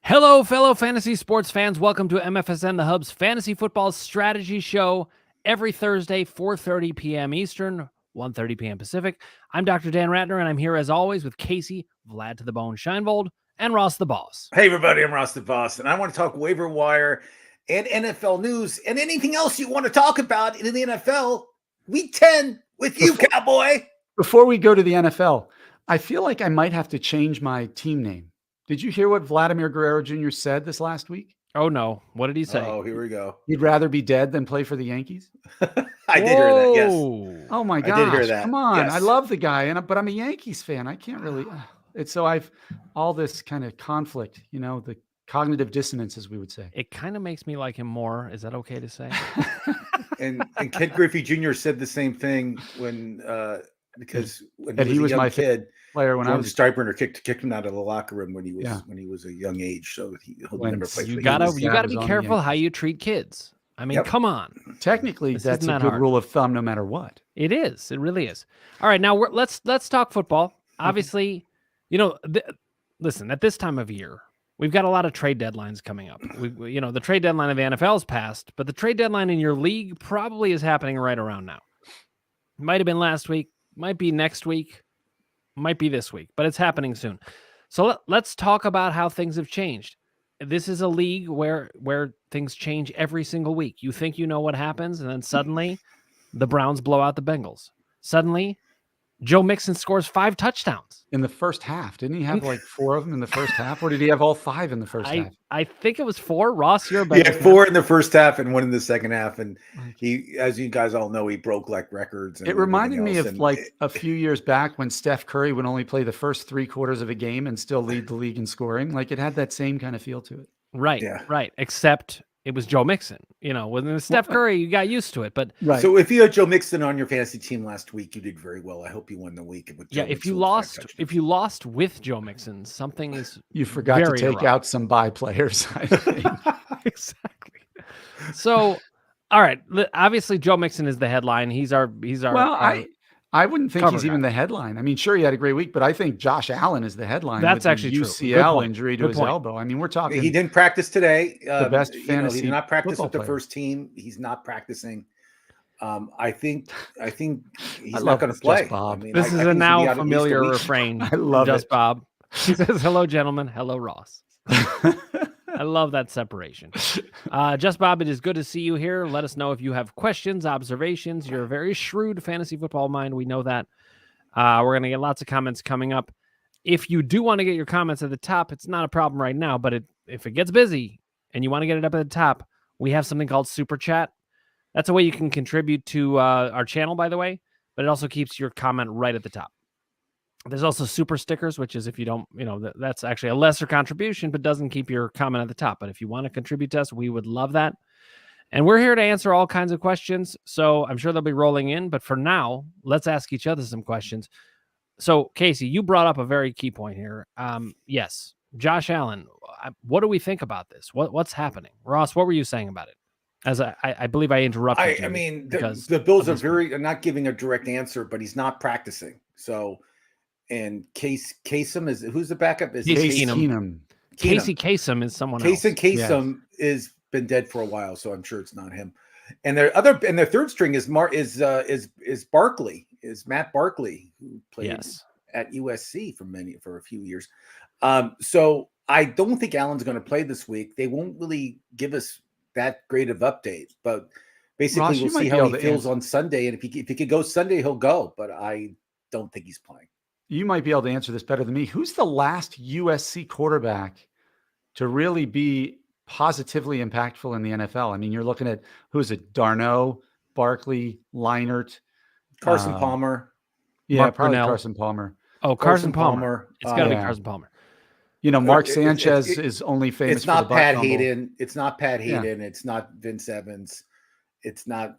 Hello, fellow fantasy sports fans. Welcome to MFSN, the Hub's fantasy football strategy show every Thursday, 4:30 p.m. Eastern, 1:30 p.m. Pacific. I'm Dr. Dan Ratner, and I'm here as always with Kasey, Vlad to the Bone, Scheinvold, and Ross the Boss. Hey, everybody, I'm Ross the Boss, and I want to talk waiver wire and NFL news and anything else you want to talk about in the NFL. Week 10 with you, cowboy. Before we go to the NFL, I feel like I might have to change my team name. Did you hear what Vladimir Guerrero Jr. said this last week? Oh, no. What did he say? Oh, here we go. He'd rather be dead than play for the Yankees? I did hear that, yes. Oh, my gosh. I did hear that. Come on. Yes. I love the guy, but I'm a Yankees fan. I can't really. I've all this kind of conflict, the cognitive dissonance, as we would say. It kind of makes me like him more. Is that okay to say? and Ken Griffey Jr. said the same thing when he was a young kid. Player when I was Stryburner kicked him out of the locker room when he was a young age, so he'll never play. You gotta be careful how you treat kids. I mean, come on. Technically, that's a good rule of thumb, no matter what. It is. It really is. All right, now let's talk football. Obviously, listen. At this time of year, we've got a lot of trade deadlines coming up. The trade deadline of the NFL is passed, but the trade deadline in your league probably is happening right around now. Might have been last week. Might be next week. Might be this week, but it's happening soon. So let's talk about how things have changed. This is a league where things change every single week. You think you know what happens, and then suddenly the Browns blow out the Bengals. Suddenly, Joe Mixon scores 5 touchdowns. In the first half. Didn't he have like 4 of them in the first half? Or did he have all 5 in the first half? I think it was 4. Ross, you're a better. He had 4 in the first half and 1 in the second half. And he, as you guys all know, he broke like records. And it reminded me of like a few years back when Steph Curry would only play the first 3 quarters of a game and still lead the league in scoring. Like it had that same kind of feel to it. Right. Yeah. Right. Except it was Joe Mixon. When Steph Curry, you got used to it. But right. So if you had Joe Mixon on your fantasy team last week, you did very well. I hope you won the week. With Joe If you lost with Joe Mixon, something is you forgot to take out some bye players. I think. Exactly. So, all right. Obviously, Joe Mixon is the headline. He's our. Well, I wouldn't think he's even the headline. I mean, sure, he had a great week, but I think Josh Allen is the headline. That's actually true. UCL injury to his elbow. I mean, we're talking. He didn't practice today. The best fantasy. He did not practice with the player. first team. He's not practicing. I think he's not going to play. Bob. I mean, this is a now familiar refrain. I love Just Bob. He says, "Hello, gentlemen. Hello, Ross." I love that separation. Just Bob, it is good to see you here. Let us know if you have questions, observations. You're a very shrewd fantasy football mind. We know that. We're going to get lots of comments coming up. If you do want to get your comments at the top, it's not a problem right now, but if it gets busy and you want to get it up at the top, we have something called Super Chat. That's a way you can contribute to our channel, by the way, but it also keeps your comment right at the top. There's also super stickers, which is if you don't, that's actually a lesser contribution, but doesn't keep your comment at the top. But if you want to contribute to us, we would love that. And we're here to answer all kinds of questions. So I'm sure they'll be rolling in. But for now, let's ask each other some questions. So, Kasey, you brought up a very key point here. Yes, Josh Allen. What do we think about this? What's happening? Ross, what were you saying about it? As I believe I interrupted you. I mean, the Bills are not giving a direct answer, but he's not practicing. So. And Kasem is who's the backup? Is Keenum. Casey Kasem is someone else. Kasem is been dead for a while, so I'm sure it's not him. And their third string is Barkley, is Matt Barkley, who played at USC for a few years. So I don't think Allen's going to play this week. They won't really give us that great of update, but basically Ross, we'll see how he feels on Sunday. And if he could go Sunday, he'll go. But I don't think he's playing. You might be able to answer this better than me. Who's the last USC quarterback to really be positively impactful in the NFL? I mean, you're looking at who's it? Darnell, Barkley, Leinart, Carson Palmer. Yeah, Mark probably Brunell. Carson Palmer. Oh, Carson Palmer. It's got to be Carson Palmer. Mark Sanchez is only famous. It's not for the Pat fumble. Hayden. It's not Pat Hayden. Yeah. It's not Vince Evans. It's not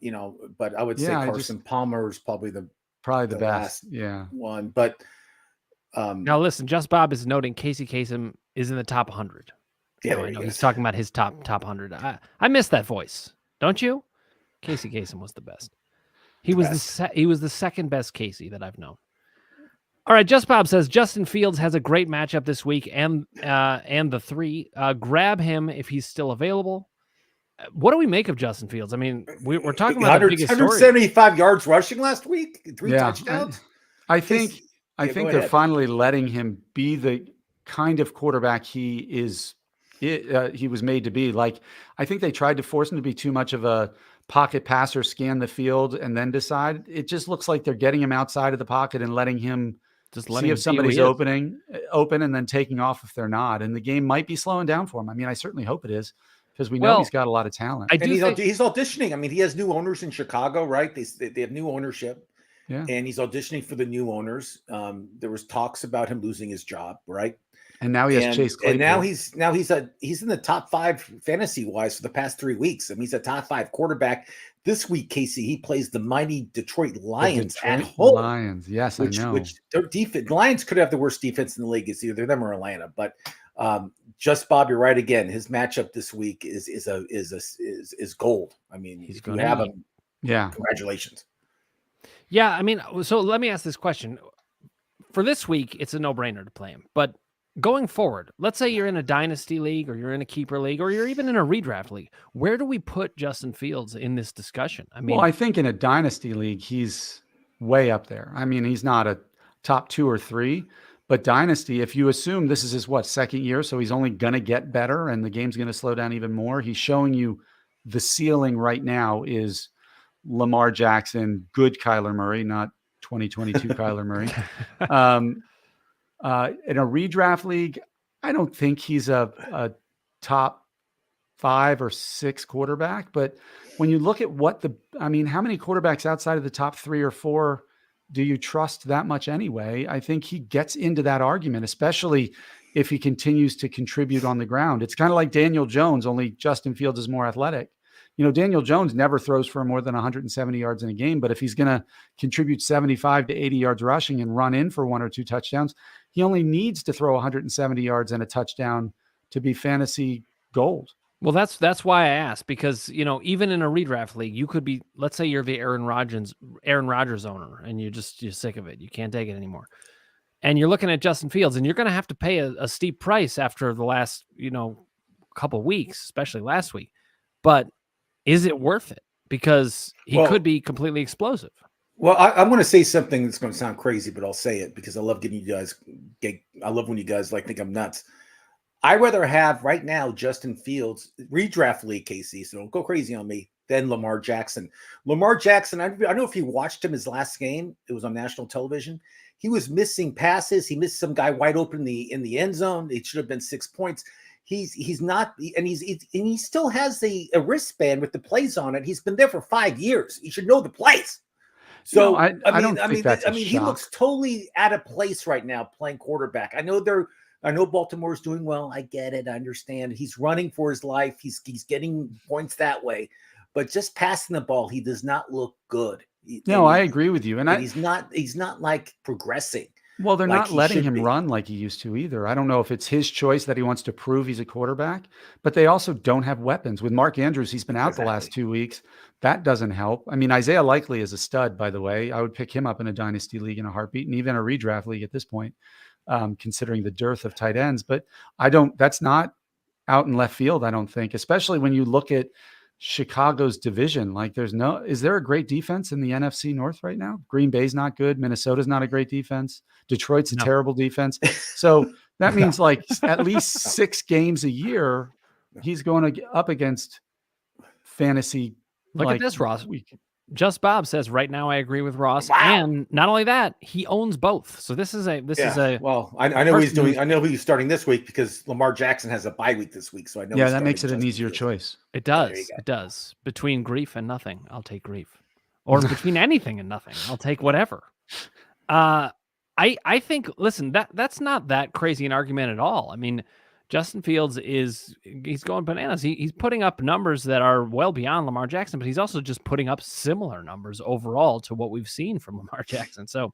But I would say Carson Palmer is probably the best. One, but. Now listen, Just Bob is noting Casey Kasem is in the top 100. Yeah, I know he's talking about his top 100. I miss that voice, don't you? Casey Kasem was the best. He was the second best Casey that I've known. All right, Just Bob says Justin Fields has a great matchup this week, and the 3. Grab him if he's still available. What do we make of Justin Fields? I mean, we're talking about the biggest story. 175 yards rushing last week, 3 touchdowns. I think they're finally letting him be the kind of quarterback he was made to be. Like, I think they tried to force him to be too much of a pocket passer, scan the field, and then decide. It just looks like they're getting him outside of the pocket and letting him see if somebody's open, and then taking off if they're not. And the game might be slowing down for him. I mean, I certainly hope it is, because we know he's got a lot of talent. He's auditioning. I mean, he has new owners in Chicago, right? They have new ownership. Yeah. And he's auditioning for the new owners. There was talks about him losing his job, right? And now he has Chase Claypool. And now he's in the top 5 fantasy wise for the past 3 weeks. I mean, he's a top 5 quarterback. This week, Kasey, he plays the mighty Detroit Lions at home. Lions, yes, I know. Which their defense, Lions could have the worst defense in the league. It's either them or Atlanta. But Just Bob, you're right again. His matchup this week is gold. I mean, he's going to have him. Yeah, congratulations. Yeah, I mean, so let me ask this question. For this week, it's a no-brainer to play him. But going forward, let's say you're in a dynasty league, or you're in a keeper league, or you're even in a redraft league. Where do we put Justin Fields in this discussion? I mean, well, I think in a dynasty league, he's way up there. I mean, he's not a top 2 or 3, but dynasty, if you assume this is his second year, so he's only going to get better and the game's going to slow down even more. He's showing you the ceiling right now is Lamar Jackson, good Kyler Murray, not 2022 Kyler Murray. In a redraft league, I don't think he's a top 5 or 6 quarterback. But when you look at how many quarterbacks outside of the top 3 or 4 do you trust that much anyway? I think he gets into that argument, especially if he continues to contribute on the ground. It's kind of like Daniel Jones, only Justin Fields is more athletic. Daniel Jones never throws for more than 170 yards in a game, but if he's going to contribute 75 to 80 yards rushing and run in for 1 or 2 touchdowns, he only needs to throw 170 yards and a touchdown to be fantasy gold. Well, that's why I asked, because, even in a redraft league, you could be, let's say you're the Aaron Rodgers owner, and you're sick of it. You can't take it anymore. And you're looking at Justin Fields, and you're going to have to pay a steep price after the last, couple weeks, especially last week. But is it worth it? Because he could be completely explosive. Well, I'm going to say something that's going to sound crazy, but I'll say it because I love getting you guys. I love when you guys think I'm nuts. I'd rather have right now Justin Fields, redraft league, Kasey, so don't go crazy on me, than Lamar Jackson. Lamar Jackson, I don't know if you watched him his last game. It was on national television. He was missing passes. He missed some guy wide open in the end zone. It should have been 6 points. He's not, and he still has a wristband with the plays on it. He's been there for 5 years. He should know the plays. So I don't think that's a shock. He looks totally out of place right now playing quarterback. I know Baltimore's doing well. I get it. I understand. He's running for his life. He's getting points that way, but just passing the ball, he does not look good. I agree with you. And he's not like progressing. Well, they're not letting him run like he used to either. I don't know if it's his choice that he wants to prove he's a quarterback, but they also don't have weapons. With Mark Andrews, he's been out the last 2 weeks. That doesn't help. I mean, Isaiah Likely is a stud, by the way. I would pick him up in a dynasty league in a heartbeat, and even a redraft league at this point, considering the dearth of tight ends. But that's not out in left field, I don't think, especially when you look at Chicago's division. Like, is there a great defense in the NFC North right now? Green Bay's not good. Minnesota's not a great defense. Detroit's a terrible defense. So that means like at least 6 games a year, he's going up against fantasy. Look at this, Ross. Just Bob says right now I agree with Ross. Wow. And not only that, he owns both. So this is a well, I know he's doing. I know who he's starting this week because Lamar Jackson has a bye week this week. So I know. Yeah, that makes it an easier choice. It does. It does. Between grief and nothing, I'll take grief. Or between anything and nothing, I'll take whatever. I think, listen, that's not that crazy an argument at all. I mean, Justin Fields he's going bananas. He's putting up numbers that are well beyond Lamar Jackson, but he's also just putting up similar numbers overall to what we've seen from Lamar Jackson. So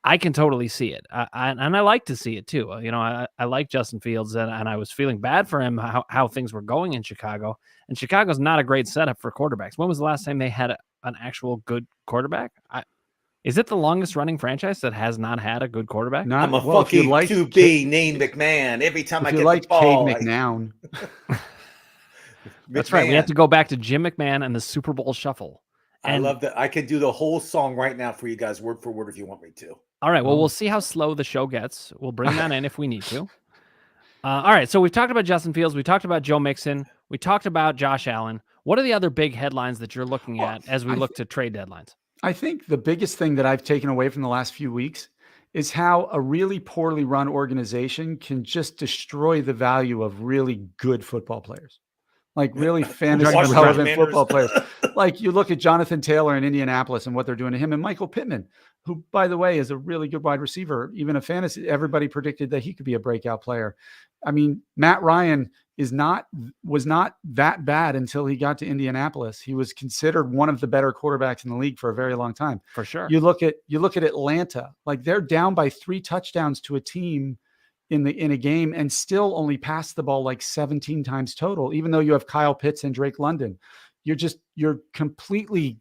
I can totally see it. And I like to see it too. I like Justin Fields, and I was feeling bad for him, how things were going in Chicago. And Chicago's not a great setup for quarterbacks. When was the last time they had an actual good quarterback? Is it the longest running franchise that has not had a good quarterback? Not, I'm a well, if you fucking like QB named McMahon. Every time I if you get like the ball, Cade McNown. That's right. We have to go back to Jim McMahon and the Super Bowl Shuffle. I love that. I could do the whole song right now for you guys, word for word, if you want me to. All right. Well, we'll see how slow the show gets. We'll bring that in if we need to. All right. So we've talked about Justin Fields. We talked about Joe Mixon. We talked about Josh Allen. What are the other big headlines that you're looking at as we look to trade deadlines? I think the biggest thing that I've taken away from the last few weeks is how a really poorly run organization can just destroy the value of really good football players, like really fantasy relevant football players. Like you look at Jonathan Taylor in Indianapolis and what they're doing to him, and Michael Pittman, who, by the way, is a really good wide receiver. Even a fantasy, everybody predicted that he could be a breakout player. I mean, Matt Ryan was not that bad until he got to Indianapolis. He was considered one of the better quarterbacks in the league for a very long time. For sure. You look at Atlanta, like they're down by 3 touchdowns to a team in a game and still only pass the ball like 17 times total, even though you have Kyle Pitts and Drake London. You're completely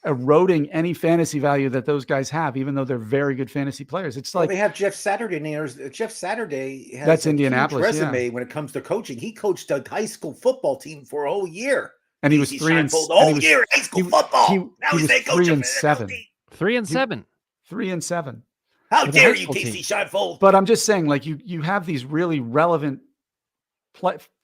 eroding any fantasy value that those guys have, even though they're very good fantasy players. It's like they have Jeff Saturday there. Jeff Saturday has that's a Indianapolis huge resume when it comes to coaching. He coached a high school football team for a whole year, and he was 3-7. High school football. Now he's a coach. 3-7. 3-7. 3-7. How dare you, Kasey Scheinfeld? But I'm just saying, like you have these really relevant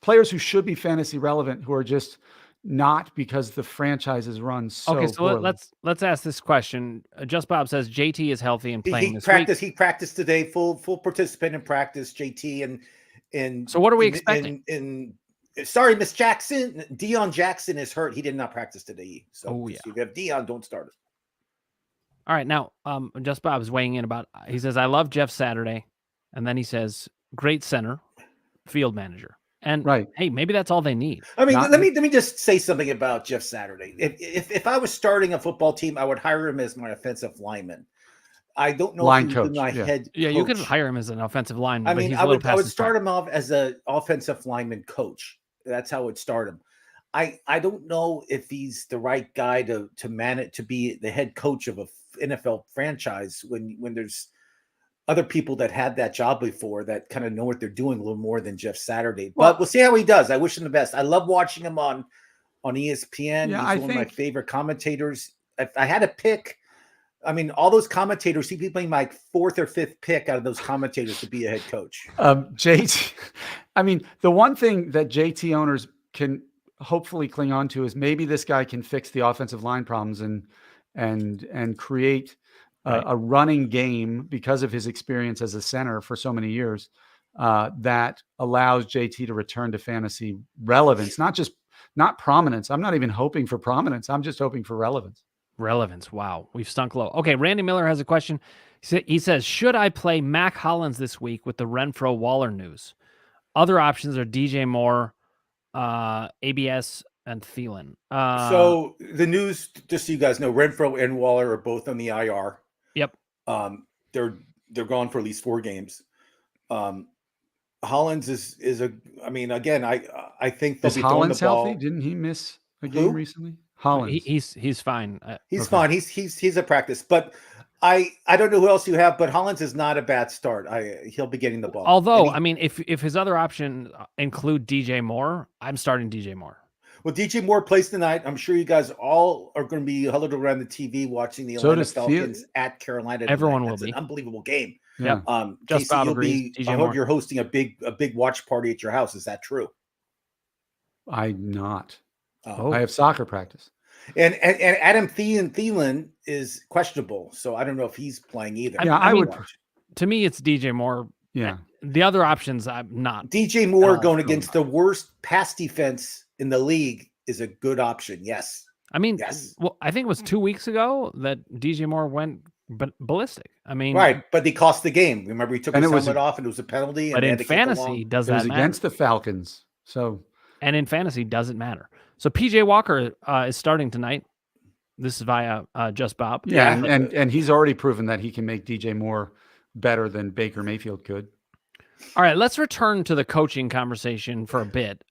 players who should be fantasy relevant, who are just not, because the franchise is run so okay, so poorly. let's ask this question. Just Bob says JT is healthy and playing this week. He practiced today, full participant in practice. JT and so what are we expecting? Sorry, Miss Jackson. Deion Jackson is hurt. He did not practice today. So if you have Deion, don't start it. All right, now Just Bob's weighing in about. He says I love Jeff Saturday, and then he says great center, field manager. And hey, maybe that's all they need. I mean, let me just say something about Jeff Saturday. If I was starting a football team, I would hire him as my offensive lineman. I don't know line if coach. My head yeah, coach. you could hire him as an offensive lineman. I mean, I would start him off as an offensive lineman coach. That's how I would start him. I don't know if he's the right guy to manage, to be the head coach of a NFL franchise when there's other people that had that job before that kind of know what they're doing a little more than Jeff Saturday. But we'll see how he does. I wish him the best. I love watching him on ESPN. Yeah, He's one of my favorite commentators. If I had to pick, I mean, all those commentators, he'd be playing my 4th or 5th pick out of those commentators to be a head coach. JT, I mean, the one thing that JT owners can hopefully cling on to is maybe this guy can fix the offensive line problems and create a running game because of his experience as a center for so many years that allows JT to return to fantasy relevance, not prominence. I'm not even hoping for prominence. I'm just hoping for relevance. Relevance. Wow. We've stunk low. Okay. Randy Miller has a question. He says, should I play Mac Hollins this week with the Renfro Waller news? Other options are DJ Moore, ABS, and Thielen. So the news, just so you guys know, Renfro and Waller are both on the IR. Yep. They're gone for at least 4 games. Hollins is a. I mean, again, I think they'll be Hollins throwing the ball. healthy? Didn't he miss a game recently? Hollins. He's fine. He's fine. He's a practice, but I don't know who else you have, but Hollins is not a bad start. He'll be getting the ball. Although, I mean, if his other option include DJ Moore, I'm starting DJ Moore. Well, DJ Moore plays tonight. I'm sure you guys all are going to be huddled around the TV watching the Atlanta Falcons at Carolina. Everyone That's will be. an unbelievable game. Yeah. Just Bob agrees. I heard you're hosting a big watch party at your house. Is that true? I'm not. I have soccer practice. And Adam Thielen is questionable, so I don't know if he's playing either. Yeah, I would. To me, it's DJ Moore. Yeah. The other options, I'm not. DJ Moore going against the worst pass defense in the league is a good option. Yes. I mean, yes. Well, I think it was 2 weeks ago that DJ Moore went ballistic. I mean, right, but he cost the game. Remember, he took his helmet off, and it was a penalty. But in fantasy, does that matter? It was against the Falcons, so. And in fantasy, doesn't matter. So PJ Walker is starting tonight. This is via Just Bob. Yeah, and he's already proven that he can make DJ Moore better than Baker Mayfield could. All right, let's return to the coaching conversation for a bit.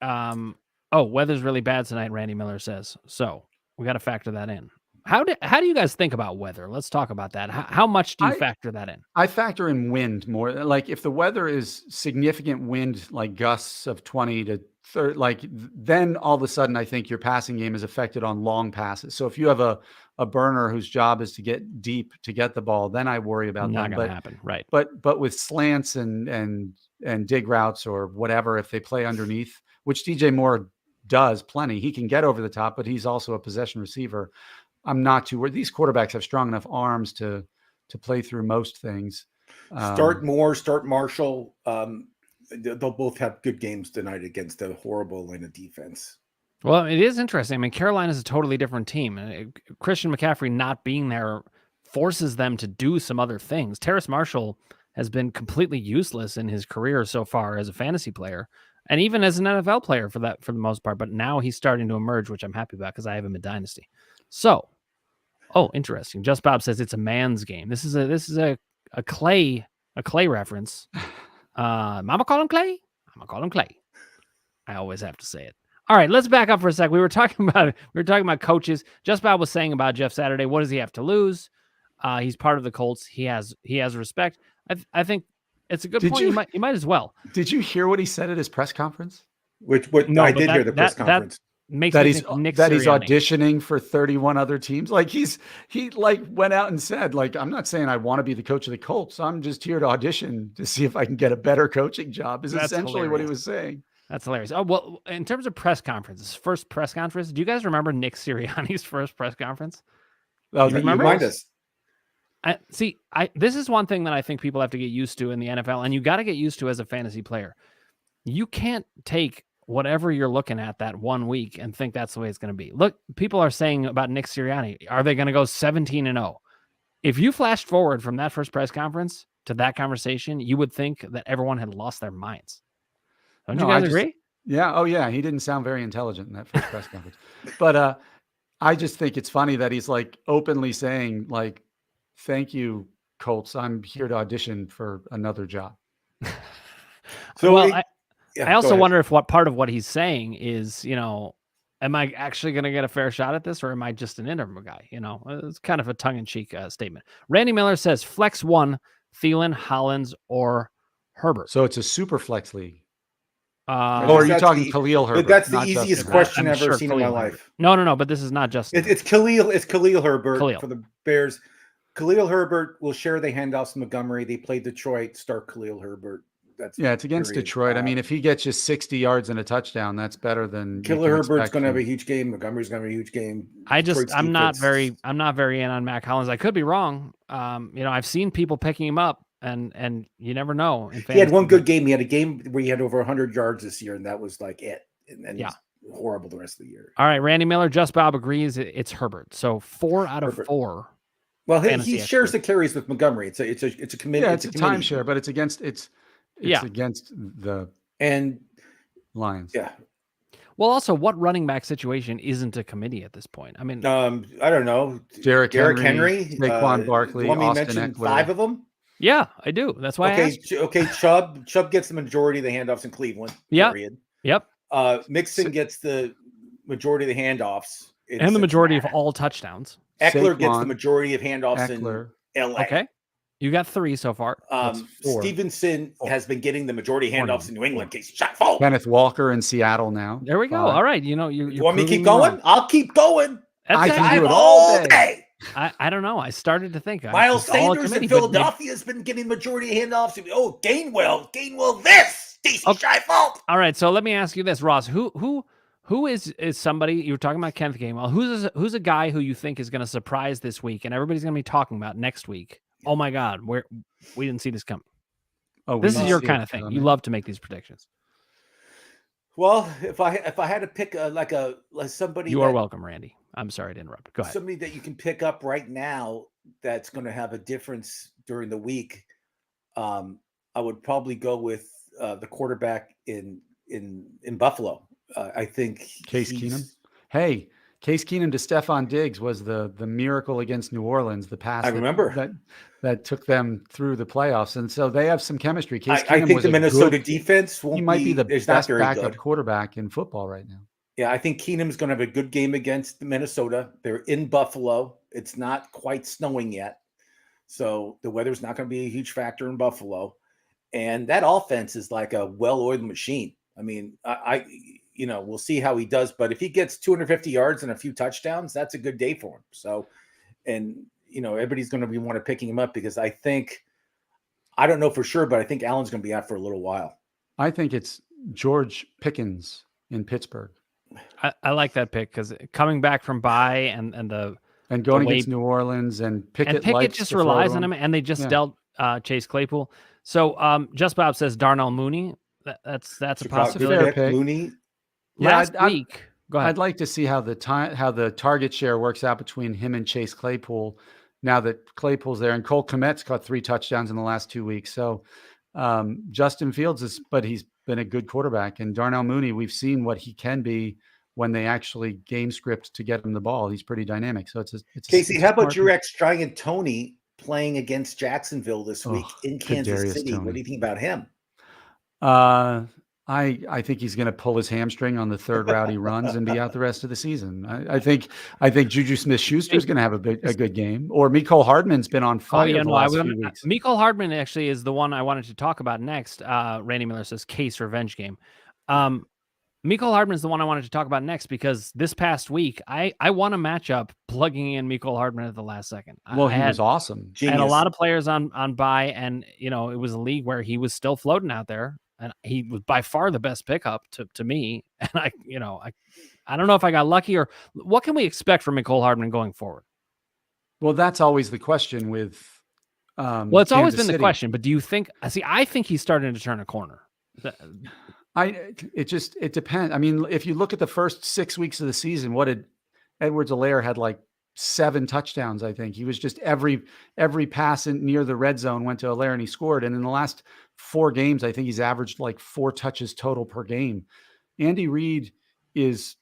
Weather's really bad tonight, Randy Miller says. So we got to factor that in. How do you guys think about weather? Let's talk about that. How much do you factor that in? I factor in wind more. Like if the weather is significant wind, like gusts of 20 to 30, like then all of a sudden I think your passing game is affected on long passes. So if you have a burner whose job is to get deep to get the ball, then I worry about Not that. going to happen, right? But with slants and dig routes or whatever, if they play underneath, which DJ Moore does plenty, he can get over the top, but he's also a possession receiver. I'm not too worried. These quarterbacks have strong enough arms to play through most things. Start Moore, start Marshall. They'll both have good games tonight against a horrible Atlanta defense. Well, it is interesting. I mean, Carolina's a totally different team. Christian McCaffrey not being there forces them to do some other things. Terrace Marshall has been completely useless in his career so far as a fantasy player, and even as an NFL player for the most part. But now he's starting to emerge, which I'm happy about because I have him in Dynasty. So, interesting. Just Bob says it's a man's game. This is a Clay reference. Mama call him Clay. I'm gonna call him Clay. I always have to say it. All right, let's back up for a sec. We were talking about coaches. Just Bob was saying about Jeff Saturday. What does he have to lose? He's part of the Colts. He has respect. I think it's a good point. You might as well. Did you hear what he said at his press conference? No, I did hear the press conference. That he's auditioning for 31 other teams. Like he went out and said, like, I'm not saying I want to be the coach of the Colts. I'm just here to audition to see if I can get a better coaching job. Is essentially hilarious. What he was saying. That's hilarious. Oh, well, in terms of press conferences, first press conference, do you guys remember Nick Sirianni's first press conference? Oh, you remind us. This is one thing that I think people have to get used to in the NFL, and you got to get used to as a fantasy player. You can't take whatever you're looking at that 1 week and think that's the way it's going to be. Look, people are saying about Nick Sirianni, are they going to go 17-0? If you flashed forward from that first press conference to that conversation, you would think that everyone had lost their minds. Don't you guys agree? Yeah. Oh, yeah. He didn't sound very intelligent in that first press conference. But I just think it's funny that he's like openly saying, like, thank you, Colts. I'm here to audition for another job. I also wonder if part of what he's saying is, am I actually going to get a fair shot at this, or am I just an interim guy? It's kind of a tongue-in-cheek statement. Randy Miller says flex one, Thielen, Hollins, or Herbert. So it's a super flex league. Or are you talking Khalil Herbert? That's the easiest question I've ever seen in my life. No, but this is not just it's Khalil Herbert for the Bears. Khalil Herbert will share the handoffs to Montgomery. They play Detroit. Start Khalil Herbert. It's against Detroit. I mean, if he gets you 60 yards and a touchdown, that's better than Khalil Herbert's going to have a huge game. Montgomery's going to have a huge game. I'm not very in on Mac Hollins. I could be wrong. I've seen people picking him up, and you never know. He had one good game. He had a game where he had over 100 yards this year, and that was like it. And then he's horrible the rest of the year. All right, Randy Miller, Just Bob agrees it's Herbert. So 4 out of 4. Well, he shares the carries with Montgomery. It's a committee. Yeah, it's a timeshare, but it's against the Lions. Yeah. Well, also, what running back situation isn't a committee at this point? I mean, I don't know. Derrick Henry, Saquon Barkley, Austin Eckler. 5 of them. Yeah, I do. That's why. Okay. Chubb gets the majority of the handoffs in Cleveland. Yeah. Period. Yep. Mixon gets the majority of the handoffs, and the majority of all touchdowns. Eckler gets the majority of handoffs in LA. Okay. You got 3 so far. Stevenson has been getting the majority of handoffs in New England. Casey shot full. Kenneth Walker in Seattle now. There we go. All right. You want me to keep going? I'll keep going. I can do it all day. I don't know. I started to think. Myles Sanders in Philadelphia has been getting majority of handoffs. Oh, Gainwell this. Casey shot full. All right. So let me ask you this, Ross. Who is somebody, you were talking about Kenneth Gainwell, who's a guy who you think is going to surprise this week and everybody's going to be talking about next week? Oh my God, we didn't see this coming. Oh, this is your kind of thing. You love to make these predictions. Well, if I had to pick somebody, you are welcome, Randy. I'm sorry to interrupt. Go ahead. Somebody that you can pick up right now that's going to have a difference during the week. I would probably go with the quarterback in Buffalo. I think Case Keenum. Hey, Case Keenum to Stephon Diggs was the miracle against New Orleans. The pass I remember that took them through the playoffs, and so they have some chemistry. I think the Minnesota defense won't he might be the best backup good quarterback in football right now. Yeah, I think Keenum's going to have a good game against Minnesota. They're in Buffalo. It's not quite snowing yet, so the weather's not going to be a huge factor in Buffalo. And that offense is like a well-oiled machine. I mean, we'll see how he does, but if he gets 250 yards and a few touchdowns, that's a good day for him. So, and everybody's going to be wanting picking him up because I don't know for sure, but I think Allen's going to be out for a little while. I think it's George Pickens in Pittsburgh. I like that pick because coming back from bye and going against New Orleans and Pickett just relies on him, and they just dealt Chase Claypool. So Just Bob says Darnell Mooney. That's a possibility. Fair pick. Mooney. Last week. Go ahead. I'd like to see how the target share works out between him and Chase Claypool now that Claypool's there, and Cole Kmet's caught 3 touchdowns in the last 2 weeks. So Justin Fields but he's been a good quarterback, and Darnell Mooney, we've seen what he can be when they actually game script to get him the ball. He's pretty dynamic. So it's Kasey, how about your ex-Giant Tony playing against Jacksonville this week in Kansas City? Tony. What do you think about him? I think he's going to pull his hamstring on the third route he runs and be out the rest of the season. I think Juju Smith-Schuster is going to have a good game, or Mecole Hardman's been on fire the last few weeks. Mecole Hardman actually is the one I wanted to talk about next. Randy Miller says case revenge game. Mecole Hardman is the one I wanted to talk about next because this past week I won a matchup plugging in Mecole Hardman at the last second. Well, he was awesome. I had a lot of players on bye, and it was a league where he was still floating out there, and he was by far the best pickup to me. And I don't know if I got lucky, or what can we expect from Mecole Hardman going forward? Well, that's always the question with. It's always been the question, but do you think? I think he's starting to turn a corner. It depends. I mean, if you look at the first 6 weeks of the season, what did Edwards-Helaire had like 7 touchdowns? I think he was just every pass near the red zone went to Helaire and he scored. And in the last 4 games, I think he's averaged like 4 touches total per game. Andy Reid is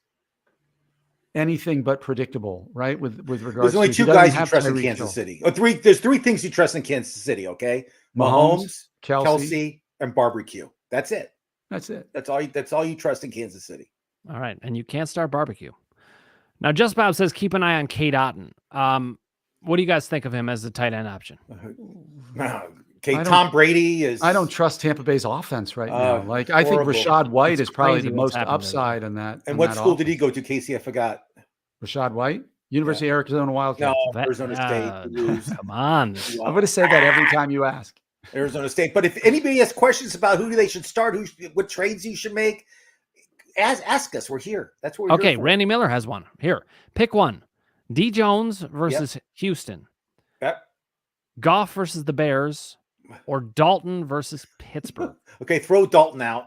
anything but predictable, right? With regards, there's only 2 guys you trust in Kansas City. There's 3 things you trust in Kansas City. Okay, Mahomes, Kelsey, and barbecue. That's it. That's all you trust in Kansas City. All right, and you can't start barbecue. Now, Just Bob says keep an eye on Cade Otton. What do you guys think of him as the tight end option? Okay, Tom Brady is. I don't trust Tampa Bay's offense right now. I think Rachaad White is probably the most upside in that. And what school did he go to, Kasey? I forgot. Rachaad White, University of Arizona Wildcats. No, Arizona State. Come on, I'm going to say that every time you ask. Arizona State. But if anybody has questions about who they should start, what trades you should make, ask us. We're here. That's what we're here for. Randy Miller has one. Here, pick one. D. Jones versus Houston. Yep. Goff versus the Bears, or Dalton versus Pittsburgh. Okay, throw Dalton out.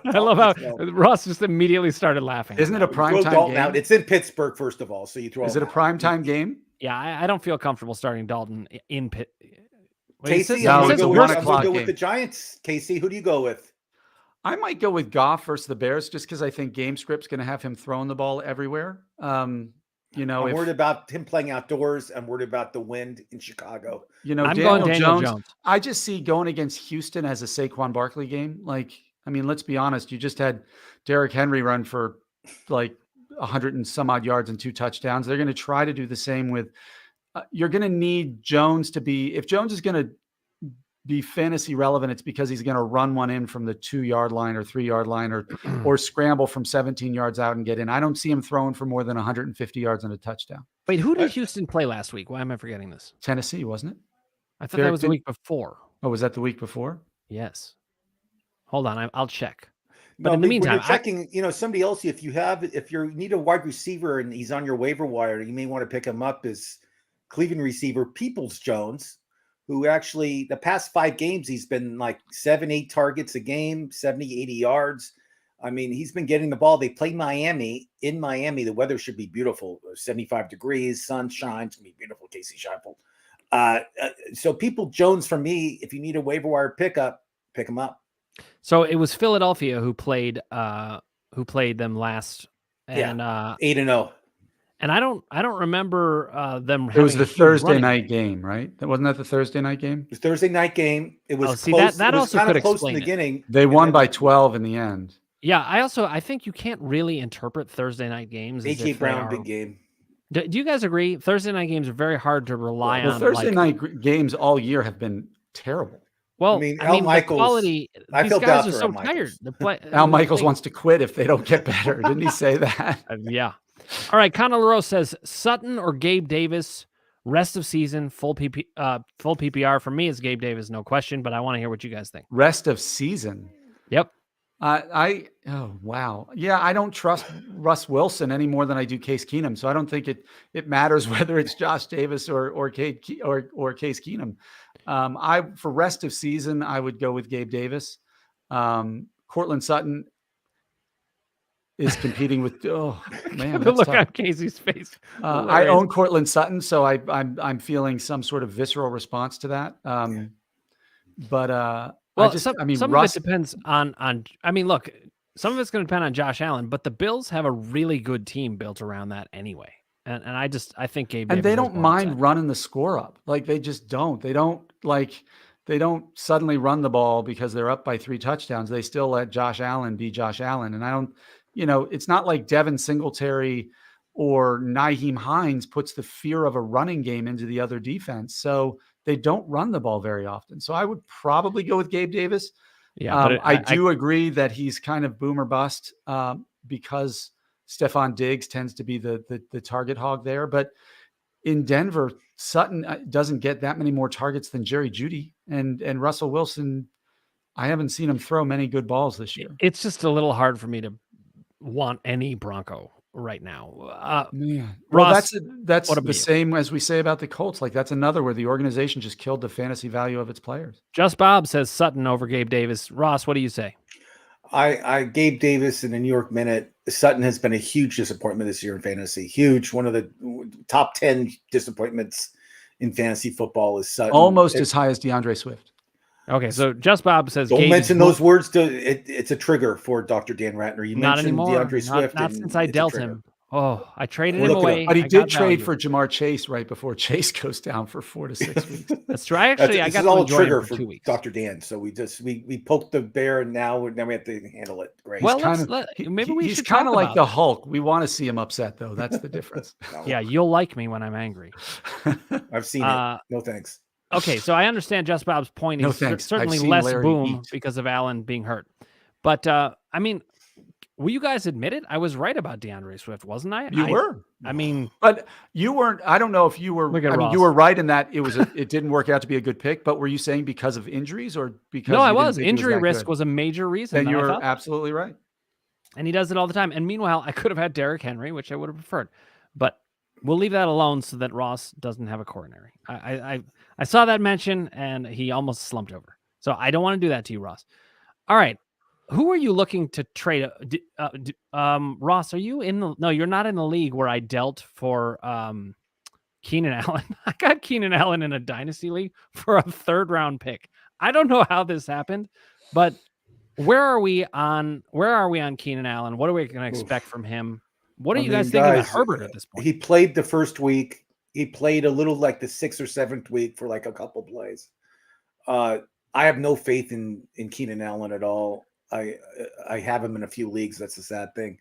I love how Ross just immediately started laughing. Isn't it a primetime game? Out. It's in Pittsburgh, first of all, so you throw. Is it a primetime game? Yeah, I don't feel comfortable starting Dalton in Pitt. Kasey, I'm going to go with the Giants. Kasey, who do you go with? I might go with Goff versus the Bears just because I think game script's going to have him throwing the ball everywhere. I'm worried about him playing outdoors. I'm worried about the wind in Chicago. I'm going Daniel Jones. I just see going against Houston as a Saquon Barkley game. Let's be honest. You just had Derrick Henry run for 100 and some odd yards and 2 touchdowns. They're going to try to do the same with. You're going to need Jones to be. If Jones is going to be fantasy relevant, it's because he's going to run one in from the 2-yard line or 3-yard line or scramble from 17 yards out and get in. I don't see him throwing for more than 150 yards and a touchdown. Wait, who did Houston play last week? Why am I forgetting this? Tennessee, wasn't it? I thought that was the week before. Oh, was that the week before? Yes. Hold on, I'll check. But in the meantime, checking, somebody else, if you need a wide receiver and he's on your waiver wire, you may want to pick him up as Cleveland receiver Peoples-Jones, who actually the past 5 games, he's been like 7-8 targets a game, 70, 80 yards. I mean, he's been getting the ball. They play Miami. In Miami, the weather should be beautiful. 75 degrees, sunshine. It's going to be beautiful, Kasey Scheifel. So Peoples-Jones, for me, if you need a waiver wire pickup, pick him up. So it was Philadelphia who played them last. And 8-0. And I don't remember them. It was the Thursday night game, right? Wasn't that the Thursday night game? It was Thursday night game. It was close. That also could explain in the beginning. They won by 12 in the end. Yeah, I think you can't really interpret Thursday night games. A.J. Brown, big game. Do you guys agree? Thursday night games are very hard to rely on. Thursday night games all year have been terrible. Well, I mean the quality. These guys are so tired. Al Michaels wants to quit if they don't get better. Didn't he say that? Yeah. All right. Connor LaRose says Sutton or Gabe Davis. Rest of season, full PPR. For me, it's Gabe Davis, no question. But I want to hear what you guys think. Rest of season. Yep. Oh wow. Yeah, I don't trust Russ Wilson any more than I do Case Keenum. So I don't think it matters whether it's Josh Davis or Case Keenum. For rest of season, I would go with Gabe Davis. Courtland Sutton is competing with man. The look on Casey's face. I own Courtland Sutton, so I'm feeling some sort of visceral response to that. Well, some of it depends on. I mean, look, some of it's going to depend on Josh Allen, but the Bills have a really good team built around that anyway. And I think Gabe and they don't mind running the score up. Like they just don't. They don't suddenly run the ball because they're up by 3 touchdowns. They still let Josh Allen be Josh Allen. And I don't, it's not like Devin Singletary or Nyheim Hines puts the fear of a running game into the other defense. So they don't run the ball very often. So I would probably go with Gabe Davis. Yeah, I do agree that he's kind of boom or bust because Stephon Diggs tends to be the target hog there. But in Denver, Sutton doesn't get that many more targets than Jerry Jeudy. And Russell Wilson, I haven't seen him throw many good balls this year. It's just a little hard for me to want any Bronco right now. Well, Ross, that's the same as we say about the Colts. Like that's another where the organization just killed the fantasy value of its players. Just Bob says Sutton over Gabe Davis. Ross, what do you say? I Gabe Davis in the New York Minute. Sutton has been a huge disappointment this year in fantasy. Huge. One of the top 10 disappointments in fantasy football is Sutton. Almost as high as DeAndre Swift. Okay, so Just Bob says don't mention those words. It's a trigger for Dr. Dan Ratner. You not mentioned anymore. DeAndre Swift. Not since I dealt him. Oh, I traded him away. But he did trade for Jamar Chase right before Chase goes down for 4 to 6 weeks. That's right. Actually, I got all a trigger for 2 weeks. Dr. Dan. So we poked the bear, and now we have to handle it. Great. Well, maybe we should. He's kind of like the Hulk. We want to see him upset, though. That's the difference. No. Yeah, you'll like me when I'm angry. I've seen it. No thanks. Okay, so I understand Just Bob's point. No He's thanks. certainly less boom because of Allen being hurt. But I mean, will you guys admit it? I was right about DeAndre Swift, wasn't I? You were. I mean, but you weren't. I don't know if you were. I mean, you were right in that it didn't work out to be a good pick. But were you saying because of injuries or because? No, I was. Injury risk was a major reason. Then you were absolutely right. And he does it all the time. And meanwhile, I could have had Derrick Henry, which I would have preferred. But we'll leave that alone so that Ross doesn't have a coronary. I saw that mention and he almost slumped over. So I don't want to do that to you, Ross. All right. Who are you looking to trade? Ross, are you in no, you're not in the league where I dealt for Keenan Allen. I got Keenan Allen in a dynasty league for a 3rd round pick. I don't know how this happened, but where are we on Keenan Allen? What are we going to expect from him? What are you guys thinking about Herbert at this point? He played the first week. He played a little like the 6th or 7th week for like a couple plays. I have no faith in Keenan Allen at all. I have him in a few leagues. That's the sad thing.